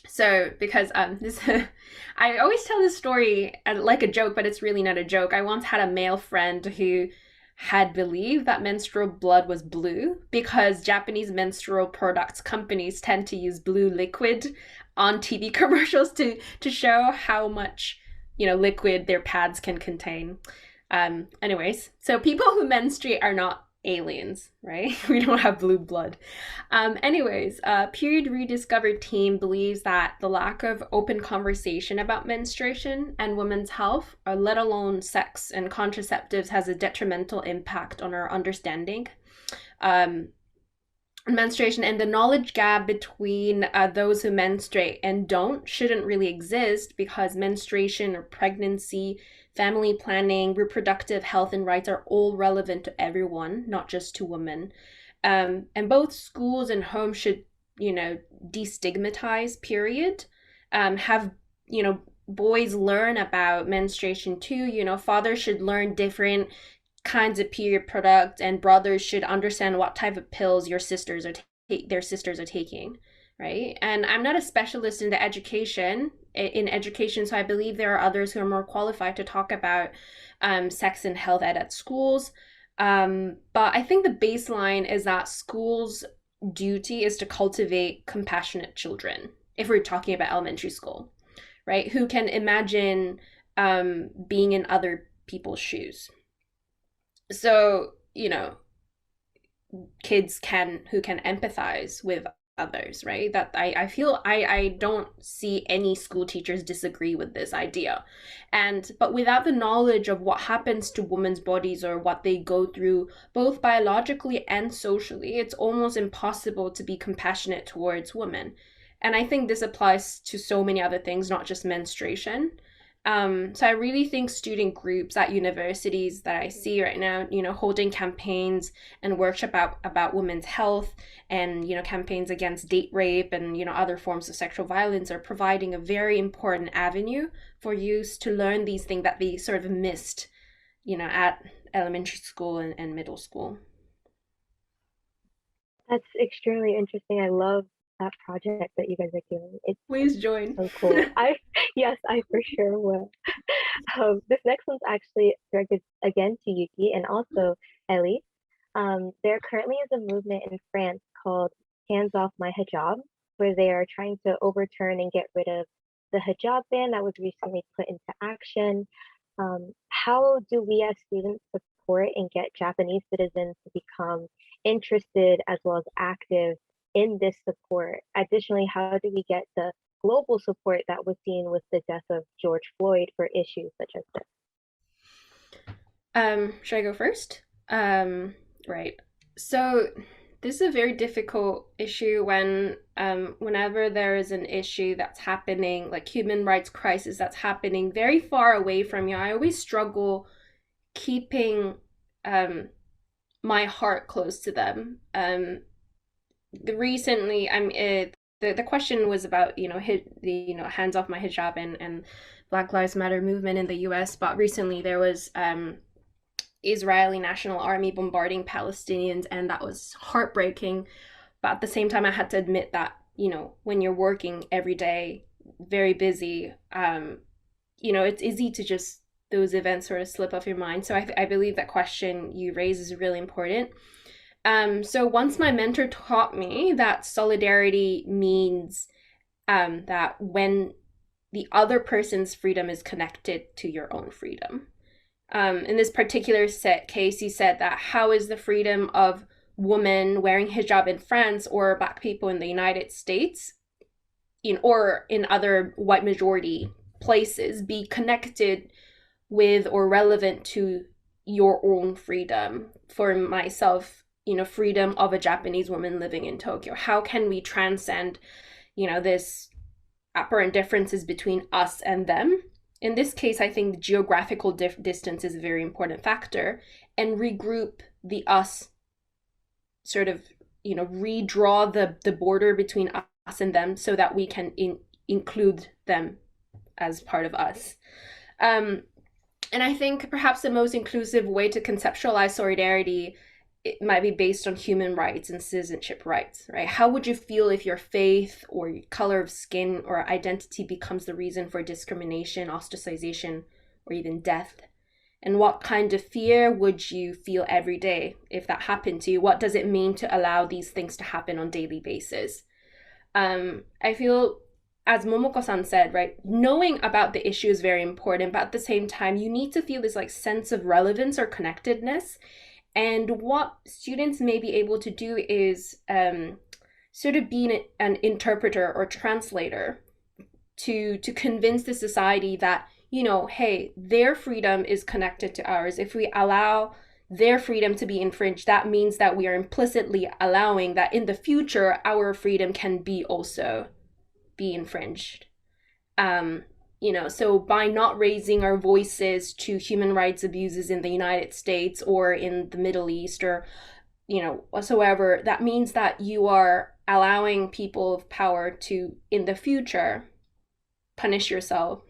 So because I always tell this story like a joke, but it's really not a joke. I once had a male friend who had believed that menstrual blood was blue because Japanese menstrual products companies tend to use blue liquid on TV commercials to show how much liquid their pads can contain. Anyways, so people who menstruate are not aliens, right? We don't have blue blood. Period Rediscovered team believes that the lack of open conversation about menstruation and women's health, or let alone sex and contraceptives, has a detrimental impact on our understanding menstruation, and the knowledge gap between those who menstruate and don't shouldn't really exist, because menstruation or pregnancy, family planning, reproductive health and rights are all relevant to everyone, not just to women. And both schools and homes should, destigmatize period, have, boys learn about menstruation too. Fathers should learn different kinds of period products, and brothers should understand what type of pills their sisters are taking, right? And I'm not a specialist in education, so I believe there are others who are more qualified to talk about sex and health ed at schools. But I think the baseline is that schools' duty is to cultivate compassionate children, if we're talking about elementary school, right? Who can imagine being in other people's shoes. So, kids who can empathize with others, right? That I feel I don't see any school teachers disagree with this idea. But without the knowledge of what happens to women's bodies or what they go through, both biologically and socially, it's almost impossible to be compassionate towards women. And I think this applies to so many other things, not just menstruation. So I really think student groups at universities that I see right now, holding campaigns and workshop about women's health and, campaigns against date rape and, other forms of sexual violence are providing a very important avenue for youth to learn these things that they sort of missed, at elementary school and middle school. That's extremely interesting. I love that project that you guys are doing. It's Please join. so cool. Yes, I for sure will. This next one's actually directed again to Yuki and also Ellie. There currently is a movement in France called Hands Off My Hijab, where they are trying to overturn and get rid of the hijab ban that was recently put into action. How do we as students support and get Japanese citizens to become interested as well as active in this support? Additionally, how do we get the global support that was seen with the death of George Floyd for issues such as this? Should I go first? Right. So this is a very difficult issue when whenever there is an issue that's happening, like human rights crisis that's happening very far away from you. I always struggle keeping my heart close to them. Recently, the question was about hands off my hijab and Black Lives Matter movement in the U.S. But recently there was Israeli National Army bombarding Palestinians, and that was heartbreaking. But at the same time, I had to admit that when you're working every day, very busy, it's easy to just those events sort of slip off your mind. So I believe that question you raise is really important. So once my mentor taught me that solidarity means that when the other person's freedom is connected to your own freedom. In this particular case, he said that how is the freedom of women wearing hijab in France or Black people in the United States or in other white majority places be connected with or relevant to your own freedom? For myself, freedom of a Japanese woman living in Tokyo. How can we transcend, this apparent differences between us and them? In this case, I think the geographical distance is a very important factor, and regroup the us, sort of, redraw the border between us and them so that we can include them as part of us. And I think perhaps the most inclusive way to conceptualize solidarity, it might be based on human rights and citizenship rights, right? How would you feel if your faith or your color of skin or identity becomes the reason for discrimination, ostracization, or even death? And what kind of fear would you feel every day if that happened to you? What does it mean to allow these things to happen on a daily basis? I feel, as Momoko-san said, right, knowing about the issue is very important, but at the same time, you need to feel this sense of relevance or connectedness. And what students may be able to do is sort of be an interpreter or translator to convince the society that, hey, their freedom is connected to ours. If we allow their freedom to be infringed, that means that we are implicitly allowing that in the future, our freedom can be also be infringed. So by not raising our voices to human rights abuses in the United States or in the Middle East or, whatsoever, that means that you are allowing people of power to, in the future, punish yourself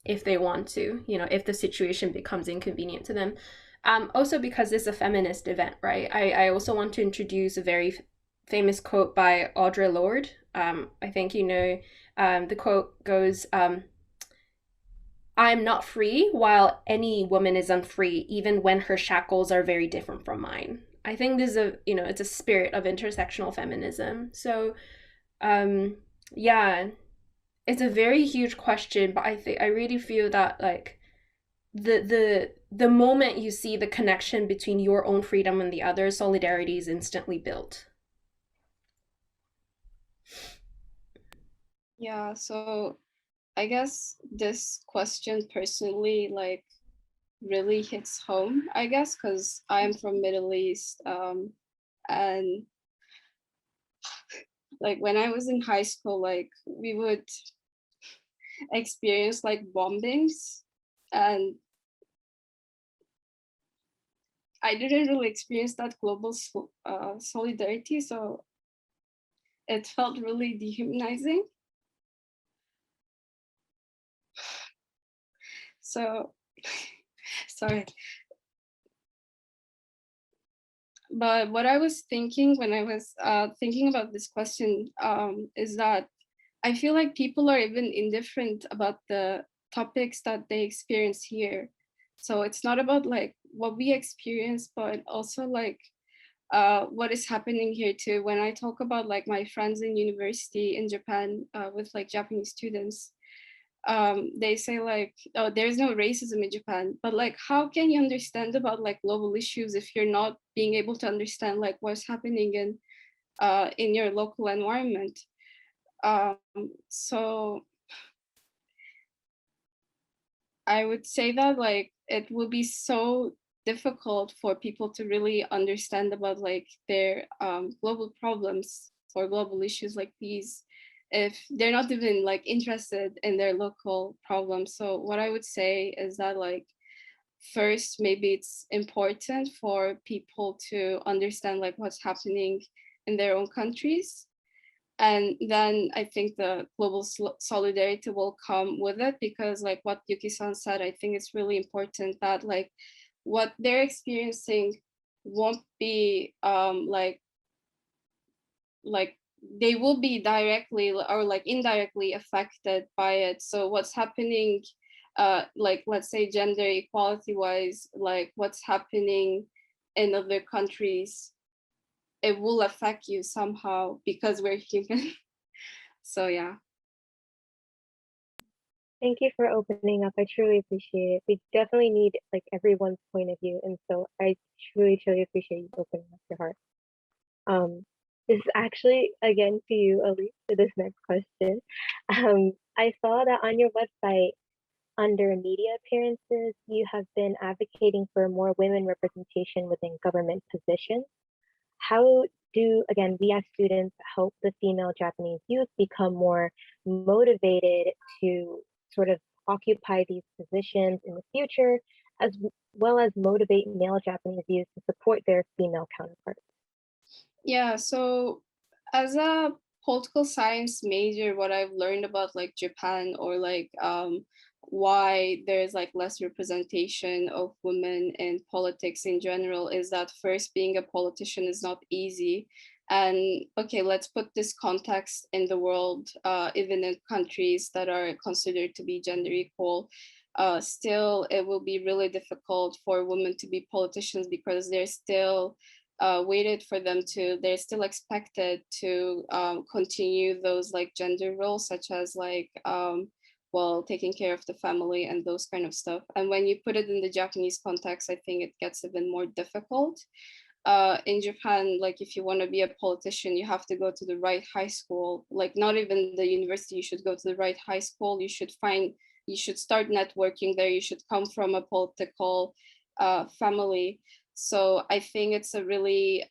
if they want to, if the situation becomes inconvenient to them. Also because it's a feminist event, right? I also want to introduce a very famous quote by Audre Lorde. I think the quote goes, "I'm not free while any woman is unfree, even when her shackles are very different from mine." I think this is it's a spirit of intersectional feminism. So, yeah, it's a very huge question, but I really feel that the moment you see the connection between your own freedom and the other, solidarity is instantly built. Yeah, so I guess this question personally really hits home, I guess, because I'm from Middle East, and when I was in high school, we would experienced like bombings, and I didn't really experience that global solidarity, so it felt really dehumanizing. So, sorry. But what I was thinking when I was thinking about this question is that I feel like people are even indifferent about the topics that they experience here. So it's not about like what we experience, but also like what is happening here too. When I talk about like my friends in university in Japan with like Japanese students, they say like, oh, there's no racism in Japan, but like, how can you understand about like global issues if you're not being able to understand like what's happening in your local environment? So I would say that like it will be so difficult for people to really understand about like their global problems or global issues like these if they're not even like interested in their local problems. So what I would say is that like first maybe it's important for people to understand like what's happening in their own countries, and then I think the global solidarity will come with it, because like what Yuki-san said, I think it's really important that like what they're experiencing won't be like they will be directly or like indirectly affected by it. So what's happening like let's say gender equality wise, like what's happening in other countries, it will affect you somehow because we're human. So yeah. Thank you for opening up. I truly appreciate it. We definitely need like everyone's point of view, and so I truly, truly appreciate you opening up your heart. This is actually again to you, Elise, for this next question. I saw that on your website, under media appearances, you have been advocating for more women representation within government positions. How do, again, we as students help the female Japanese youth become more motivated to sort of occupy these positions in the future, as well as motivate male Japanese youth to support their female counterparts? Yeah, so as a political science major, what I've learned about like Japan or like why there's like less representation of women in politics in general is that first, being a politician is not easy. And okay, let's put this context in the world, even in countries that are considered to be gender equal. Still, it will be really difficult for women to be politicians because they're still waited for them to, they're still expected to continue those like gender roles, such as like, well, taking care of the family and those kind of stuff. And when you put it in the Japanese context, I think it gets even more difficult. In Japan, like if you want to be a politician, you have to go to the right high school, like not even the university, you should go to the right high school, you should start networking there, you should come from a political family. So I think it's a really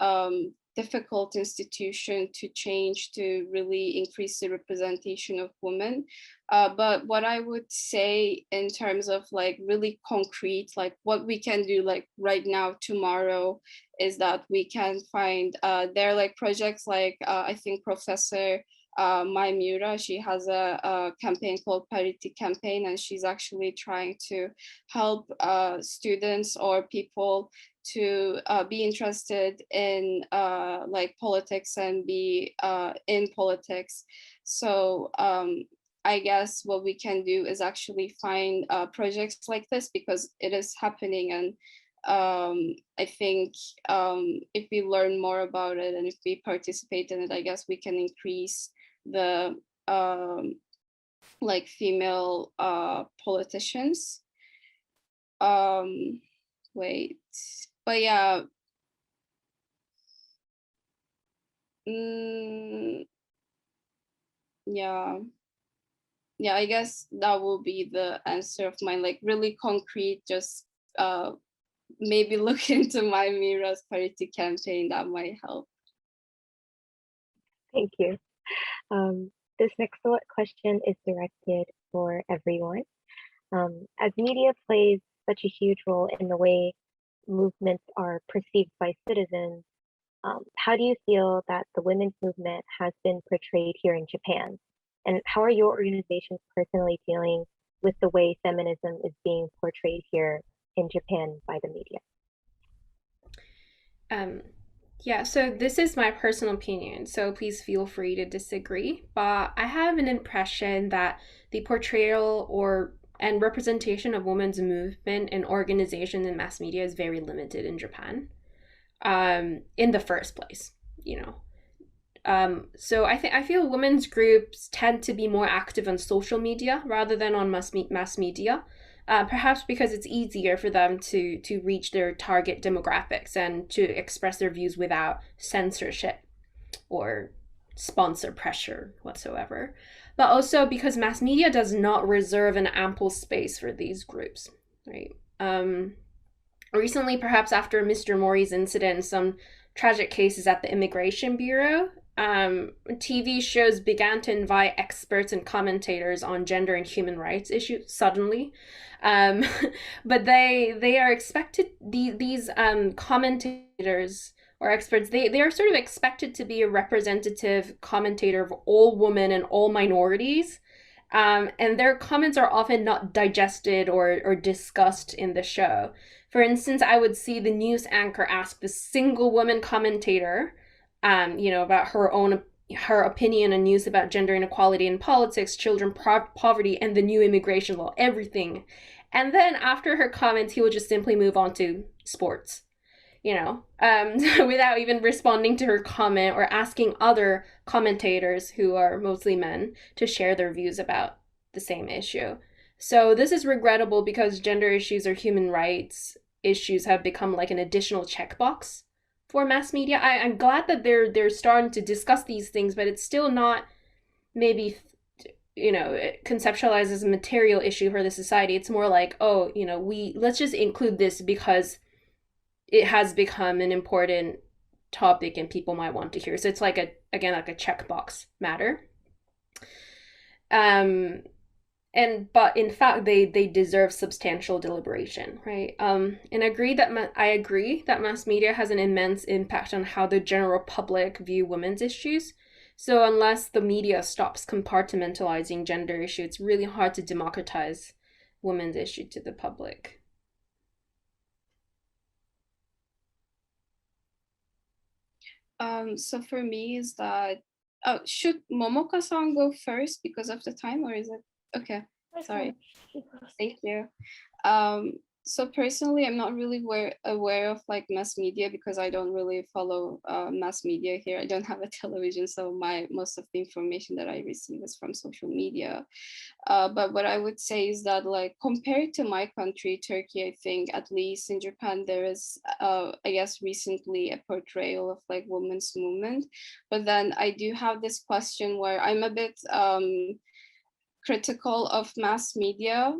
difficult institution to change to really increase the representation of women. But what I would say in terms of like really concrete, like what we can do like right now, tomorrow, is that we can find, there are like projects like I think Professor Mai Miura, she has a campaign called Parity Campaign, and she's actually trying to help students or people to be interested in like politics and be in politics. So I guess what we can do is actually find projects like this, because it is happening. And I think if we learn more about it and if we participate in it, I guess we can increase the like female politicians. Wait, but yeah, yeah, yeah, I guess that will be the answer of mine, like really concrete, just maybe look into my Mira's Parity Campaign, that might help. Thank you. This next question is directed for everyone. As media plays such a huge role in the way movements are perceived by citizens, how do you feel that the women's movement has been portrayed here in Japan? And how are your organizations personally dealing with the way feminism is being portrayed here in Japan by the media? Yeah, so this is my personal opinion, so please feel free to disagree. But I have an impression that the portrayal and representation of women's movement and organizations in mass media is very limited in Japan. In the first place, you know. So I feel women's groups tend to be more active on social media rather than on mass media. Perhaps because it's easier for them to reach their target demographics and to express their views without censorship or sponsor pressure whatsoever. But also because mass media does not reserve an ample space for these groups, right? Recently, perhaps after Mr. Mori's incident and some tragic cases at the Immigration Bureau, TV shows began to invite experts and commentators on gender and human rights issues suddenly. But they are expected, these commentators or experts, they are sort of expected to be a representative commentator of all women and all minorities. And their comments are often not digested or discussed in the show. For instance, I would see the news anchor ask the single woman commentator, about her opinion on news about gender inequality in politics, children poverty, and the new immigration law, everything. And then after her comments, he would just simply move on to sports, without even responding to her comment or asking other commentators, who are mostly men, to share their views about the same issue. So this is regrettable because gender issues or human rights issues have become like an additional checkbox for mass media. I'm glad that they're starting to discuss these things, but it's still not maybe conceptualized as a material issue for the society. It's more like, let's just include this because it has become an important topic and people might want to hear. So it's like a checkbox matter. But in fact, they deserve substantial deliberation, right? And I agree that mass media has an immense impact on how the general public view women's issues. So unless the media stops compartmentalizing gender issues, it's really hard to democratize women's issue to the public. So for me is that, should Momoka-san go first because of the time, or is it okay? Sorry. Thank you. So personally, I'm not really aware of like mass media because I don't really follow mass media here. I don't have a television, so most of the information that I receive is from social media. But what I would say is that, like, compared to my country, Turkey, I think at least in Japan, there is, I guess, recently a portrayal of like women's movement. But then I do have this question where I'm a bit critical of mass media.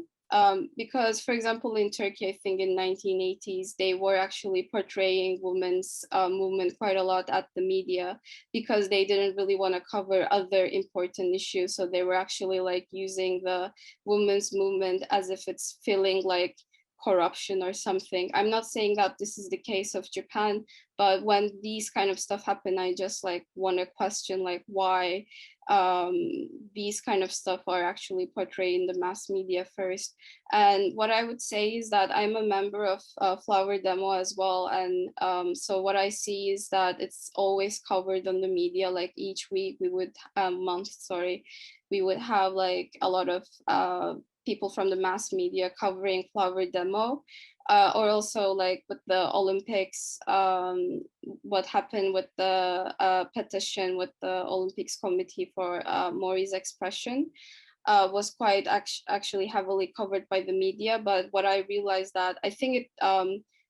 Because, for example, in Turkey, I think in 1980s, they were actually portraying women's movement quite a lot at the media because they didn't really want to cover other important issues. So they were actually like using the women's movement as if it's feeling like corruption or something. I'm not saying that this is the case of Japan, but when these kind of stuff happen, I just like want to question like why these kind of stuff are actually portrayed in the mass media first. And what I would say is that I'm a member of Flower Demo as well. And so what I see is that it's always covered on the media, like each week we would, we would have like a lot of people from the mass media covering Flower Demo. Or also like with the Olympics, what happened with the petition with the Olympics Committee for Mori's expression was quite actually heavily covered by the media. But what I realized that I think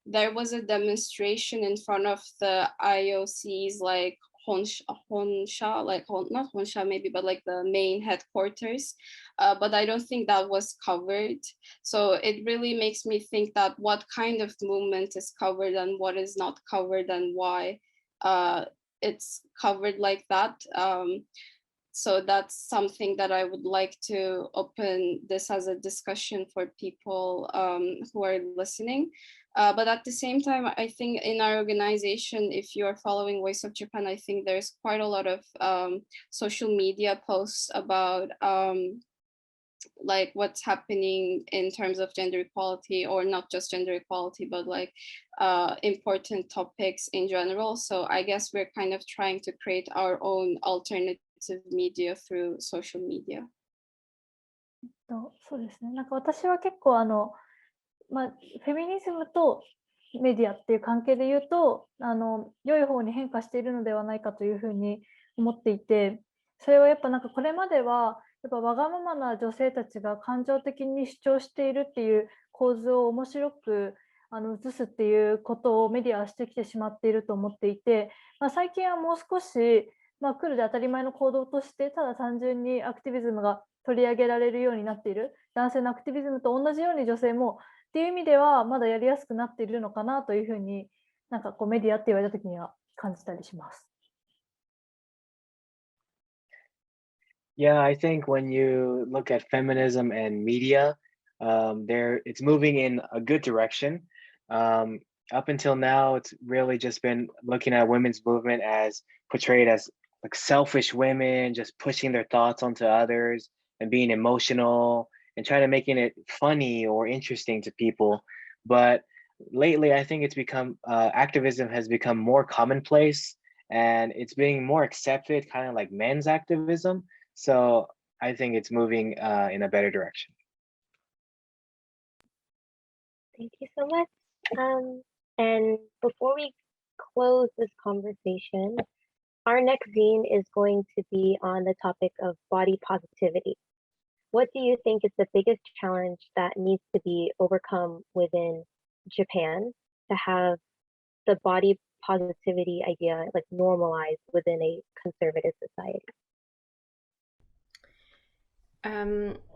there was a demonstration in front of the IOC's like Honsha, like not Honsha maybe, but like the main headquarters. But I don't think that was covered. So it really makes me think that what kind of movement is covered and what is not covered and why it's covered like that. So that's something that I would like to open this as a discussion for people who are listening. But at the same time, I think in our organization, if you are following Voice of Japan, I think there's quite a lot of social media posts about like what's happening in terms of gender equality, or not just gender equality, but like important topics in general. So I guess we're kind of trying to create our own alternative media through social media. そうですね。なんか私は結構フェミニズムとメディアっていう関係で言うと良い方に変化しているのではないかというふうに思っていて、それはやっぱなんかこれまではやっぱわがままな女性たちが感情的に主張しているっていう構図を面白く映すっていうことをメディアはしてきてしまっていると思っていて、最近はもう少し、来るで当たり前の行動としてただ単純にアクティビズムが取り上げられるようになっている、男性のアクティビズムと同じように女性もっていう意味ではまだやりやすくなっているのかなというふうになんかこうメディアって言われた時には感じたりします。Yeah, I think when you look at feminism and media, it's moving in a good direction. Up until now, it's really just been looking at women's movement as portrayed as like selfish women, just pushing their thoughts onto others and being emotional and trying to making it funny or interesting to people. But lately, I think it's become activism has become more commonplace and it's being more accepted, kind of like men's activism. So I think it's moving in a better direction. Thank you so much. And before we close this conversation, our next zine is going to be on the topic of body positivity. What do you think is the biggest challenge that needs to be overcome within Japan to have the body positivity idea like normalized within a conservative society?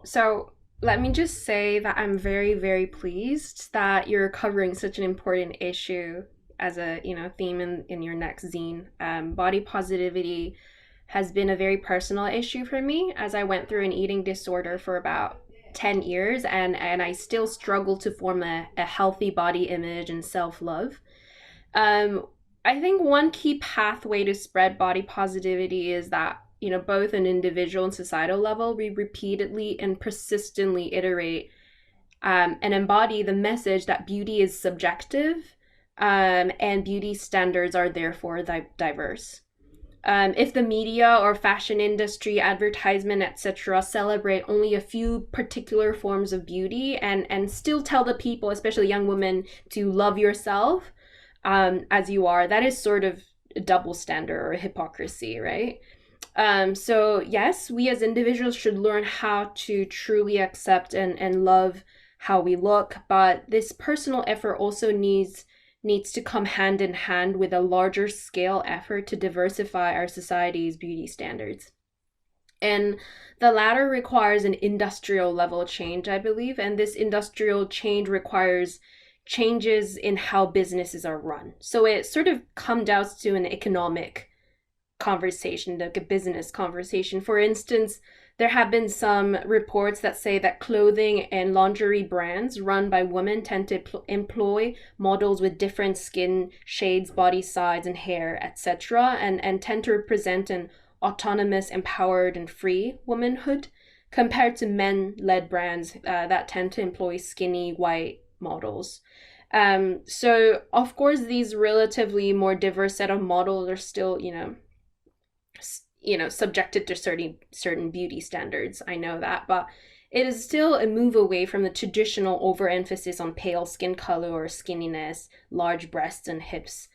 So let me just say that I'm very, very pleased that you're covering such an important issue as a theme in your next zine. Body positivity has been a very personal issue for me, as I went through an eating disorder for about 10 years and I still struggle to form a healthy body image and self-love. I think one key pathway to spread body positivity is that both an individual and societal level, we repeatedly and persistently iterate and embody the message that beauty is subjective and beauty standards are therefore diverse. If the media or fashion industry, advertisement, etc., celebrate only a few particular forms of beauty and still tell the people, especially young women, to love yourself as you are, that is sort of a double standard or a hypocrisy, right? So yes, we as individuals should learn how to truly accept and love how we look, but this personal effort also needs to come hand in hand with a larger scale effort to diversify our society's beauty standards. And the latter requires an industrial level change, I believe, and this industrial change requires changes in how businesses are run. So it sort of comes down to an economic conversation, like a business conversation. For instance, there have been some reports that say that clothing and lingerie brands run by women tend to employ models with different skin shades, body size, and hair, etc., and tend to represent an autonomous, empowered, and free womanhood compared to men-led brands that tend to employ skinny, white models. So, of course, these relatively more diverse set of models are still, subjected to certain beauty standards. I know that, but it is still a move away from the traditional overemphasis on pale skin color or skinniness, large breasts and hips.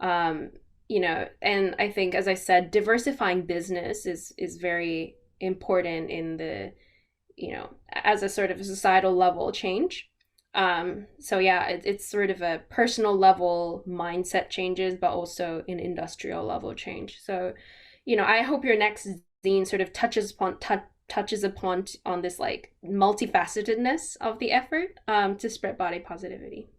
And I think, as I said, diversifying business is very important in the, as a sort of societal level change. So yeah, it's sort of a personal level mindset changes, but also an industrial level change. So I hope your next zine sort of touches upon on this like multifacetedness of the effort to spread body positivity.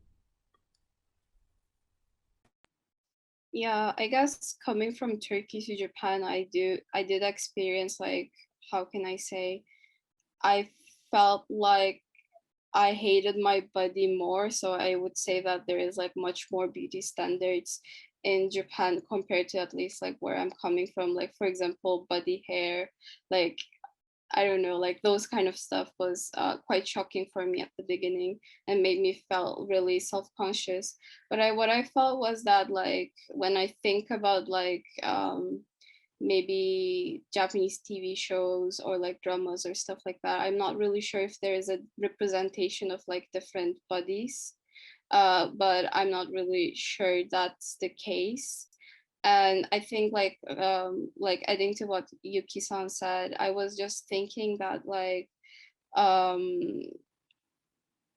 Yeah, I guess coming from Turkey to Japan, I did experience, like, how can I say, I felt like I hated my body more. So I would say that there is like much more beauty standards in Japan compared to at least like where I'm coming from. Like, for example, body hair, like, I don't know, like those kind of stuff was quite shocking for me at the beginning and made me felt really self-conscious. But what I felt was that, like, when I think about like maybe Japanese TV shows or like dramas or stuff like that, I'm not really sure if there is a representation of like different bodies, but I'm not really sure that's the case. And I think like adding to what Yuki-san said, I was just thinking that like um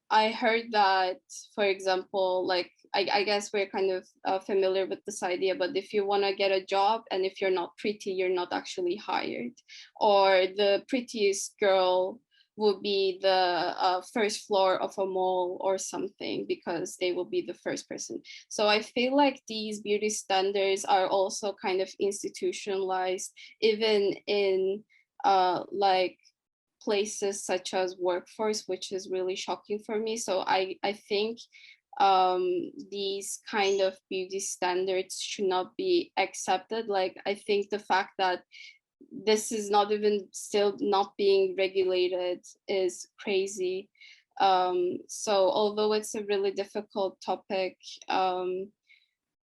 I heard that, for example, like I guess we're kind of familiar with this idea, but if you want to get a job and if you're not pretty, you're not actually hired. Or the prettiest girl will be the first floor of a mall or something because they will be the first person. So I feel like these beauty standards are also kind of institutionalized, even in like places such as workforce, which is really shocking for me. So I think these kind of beauty standards should not be accepted. Like, I think the fact that this is not even still not being regulated is crazy. So although it's a really difficult topic, and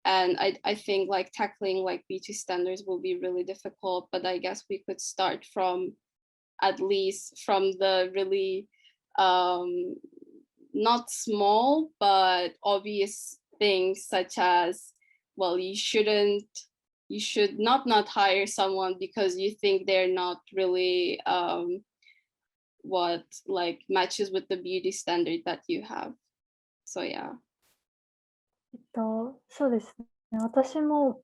I think like tackling like beauty standards will be really difficult, but I guess we could start from, at least from the really um, not small but obvious things, such as, well, you should not hire someone because you think they're not really what like matches with the beauty standard that you have. So yeah. そうですね。私も、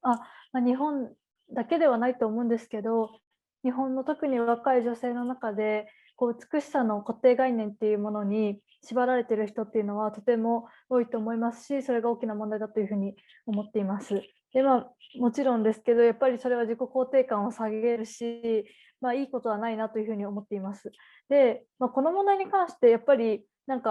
日本だけではないと思うんですけど、日本の特に若い女性の中で、こう美しさの固定概念っていうものに縛られている人っていうのはとても多いと思いますし、それが大きな問題だというふうに思っています。で、もちろんですけど、やっぱりそれは自己肯定感を下げるし、いいことはないなというふうに思っています。で、この問題に関してやっぱりなん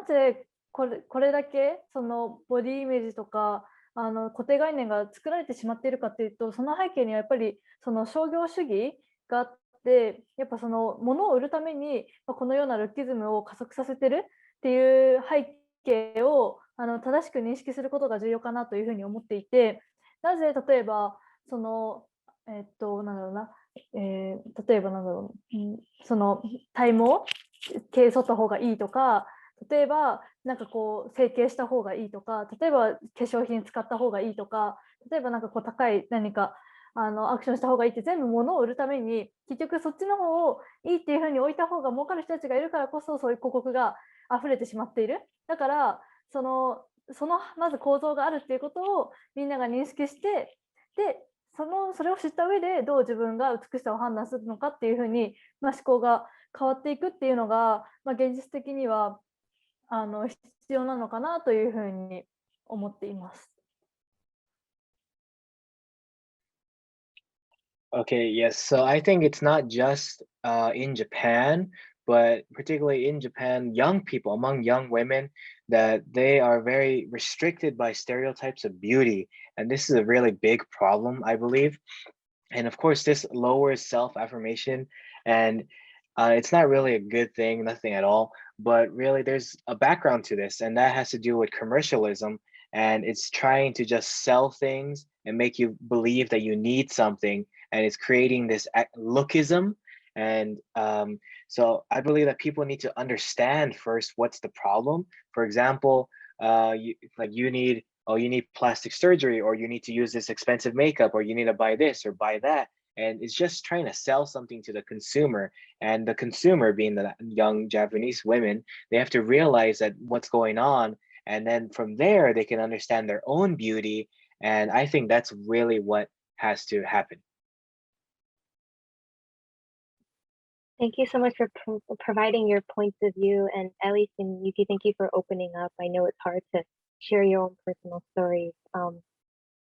でこれだけそのボディイメージとか固定概念が作られてしまっているかというと、その背景にはやっぱりその商業主義があって、やっぱその物を売るためにこのようなルッキズムを加速させてるっていう背景を正しく認識することが重要かなというふうに思っていて、なぜ例えばそのなんだろうな、例えばなんだろう、その体毛剃った方がいいとか、例えば整形した方がいいとか、例えば化粧品使った方がいいとか、例えば高い何かアクションした方がいいって、全部物を売るために結局そっちの方をいいっていうふうに置いた方が儲かる人たちがいるからこそ、そういう広告が溢れてしまっている。だからそのまず構造があるっていうことをみんなが認識して、でそれを知った上でどう自分が美しさを判断するのかっていうふうに、思考が変わっていくっていうのが、現実的には必要なのかなというふうに思っています。Okay, yes. So I think it's not just in Japan, but particularly in Japan, young people, among young women, that they are very restricted by stereotypes of beauty. And this is a really big problem, I believe. And of course, this lowers self-affirmation, and it's not really a good thing, nothing at all. But really, there's a background to this, and that has to do with commercialism. And it's trying to just sell things and make you believe that you need something, and it's creating this lookism. And so I believe that people need to understand first what's the problem. For example, you need, oh, you need plastic surgery, or you need to use this expensive makeup, or you need to buy this or buy that. And it's just trying to sell something to the consumer. And the consumer, being the young Japanese women, they have to realize that what's going on. And then from there, they can understand their own beauty. And I think that's really what has to happen. Thank you so much for providing your points of view. And Elise and Yuki, thank you for opening up. I know it's hard to share your own personal stories.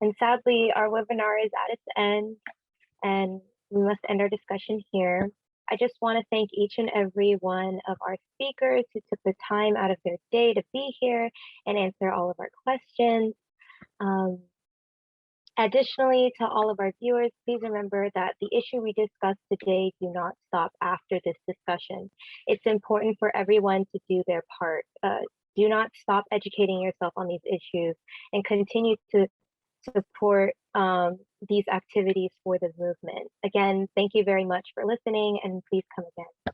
And sadly, our webinar is at its end, and we must end our discussion here. I just want to thank each and every one of our speakers who took the time out of their day to be here and answer all of our questions. Additionally, to all of our viewers, please remember that the issue we discussed today do not stop after this discussion. It's important for everyone to do their part. Do not stop educating yourself on these issues and continue to support these activities for the movement. Again, thank you very much for listening, and please come again.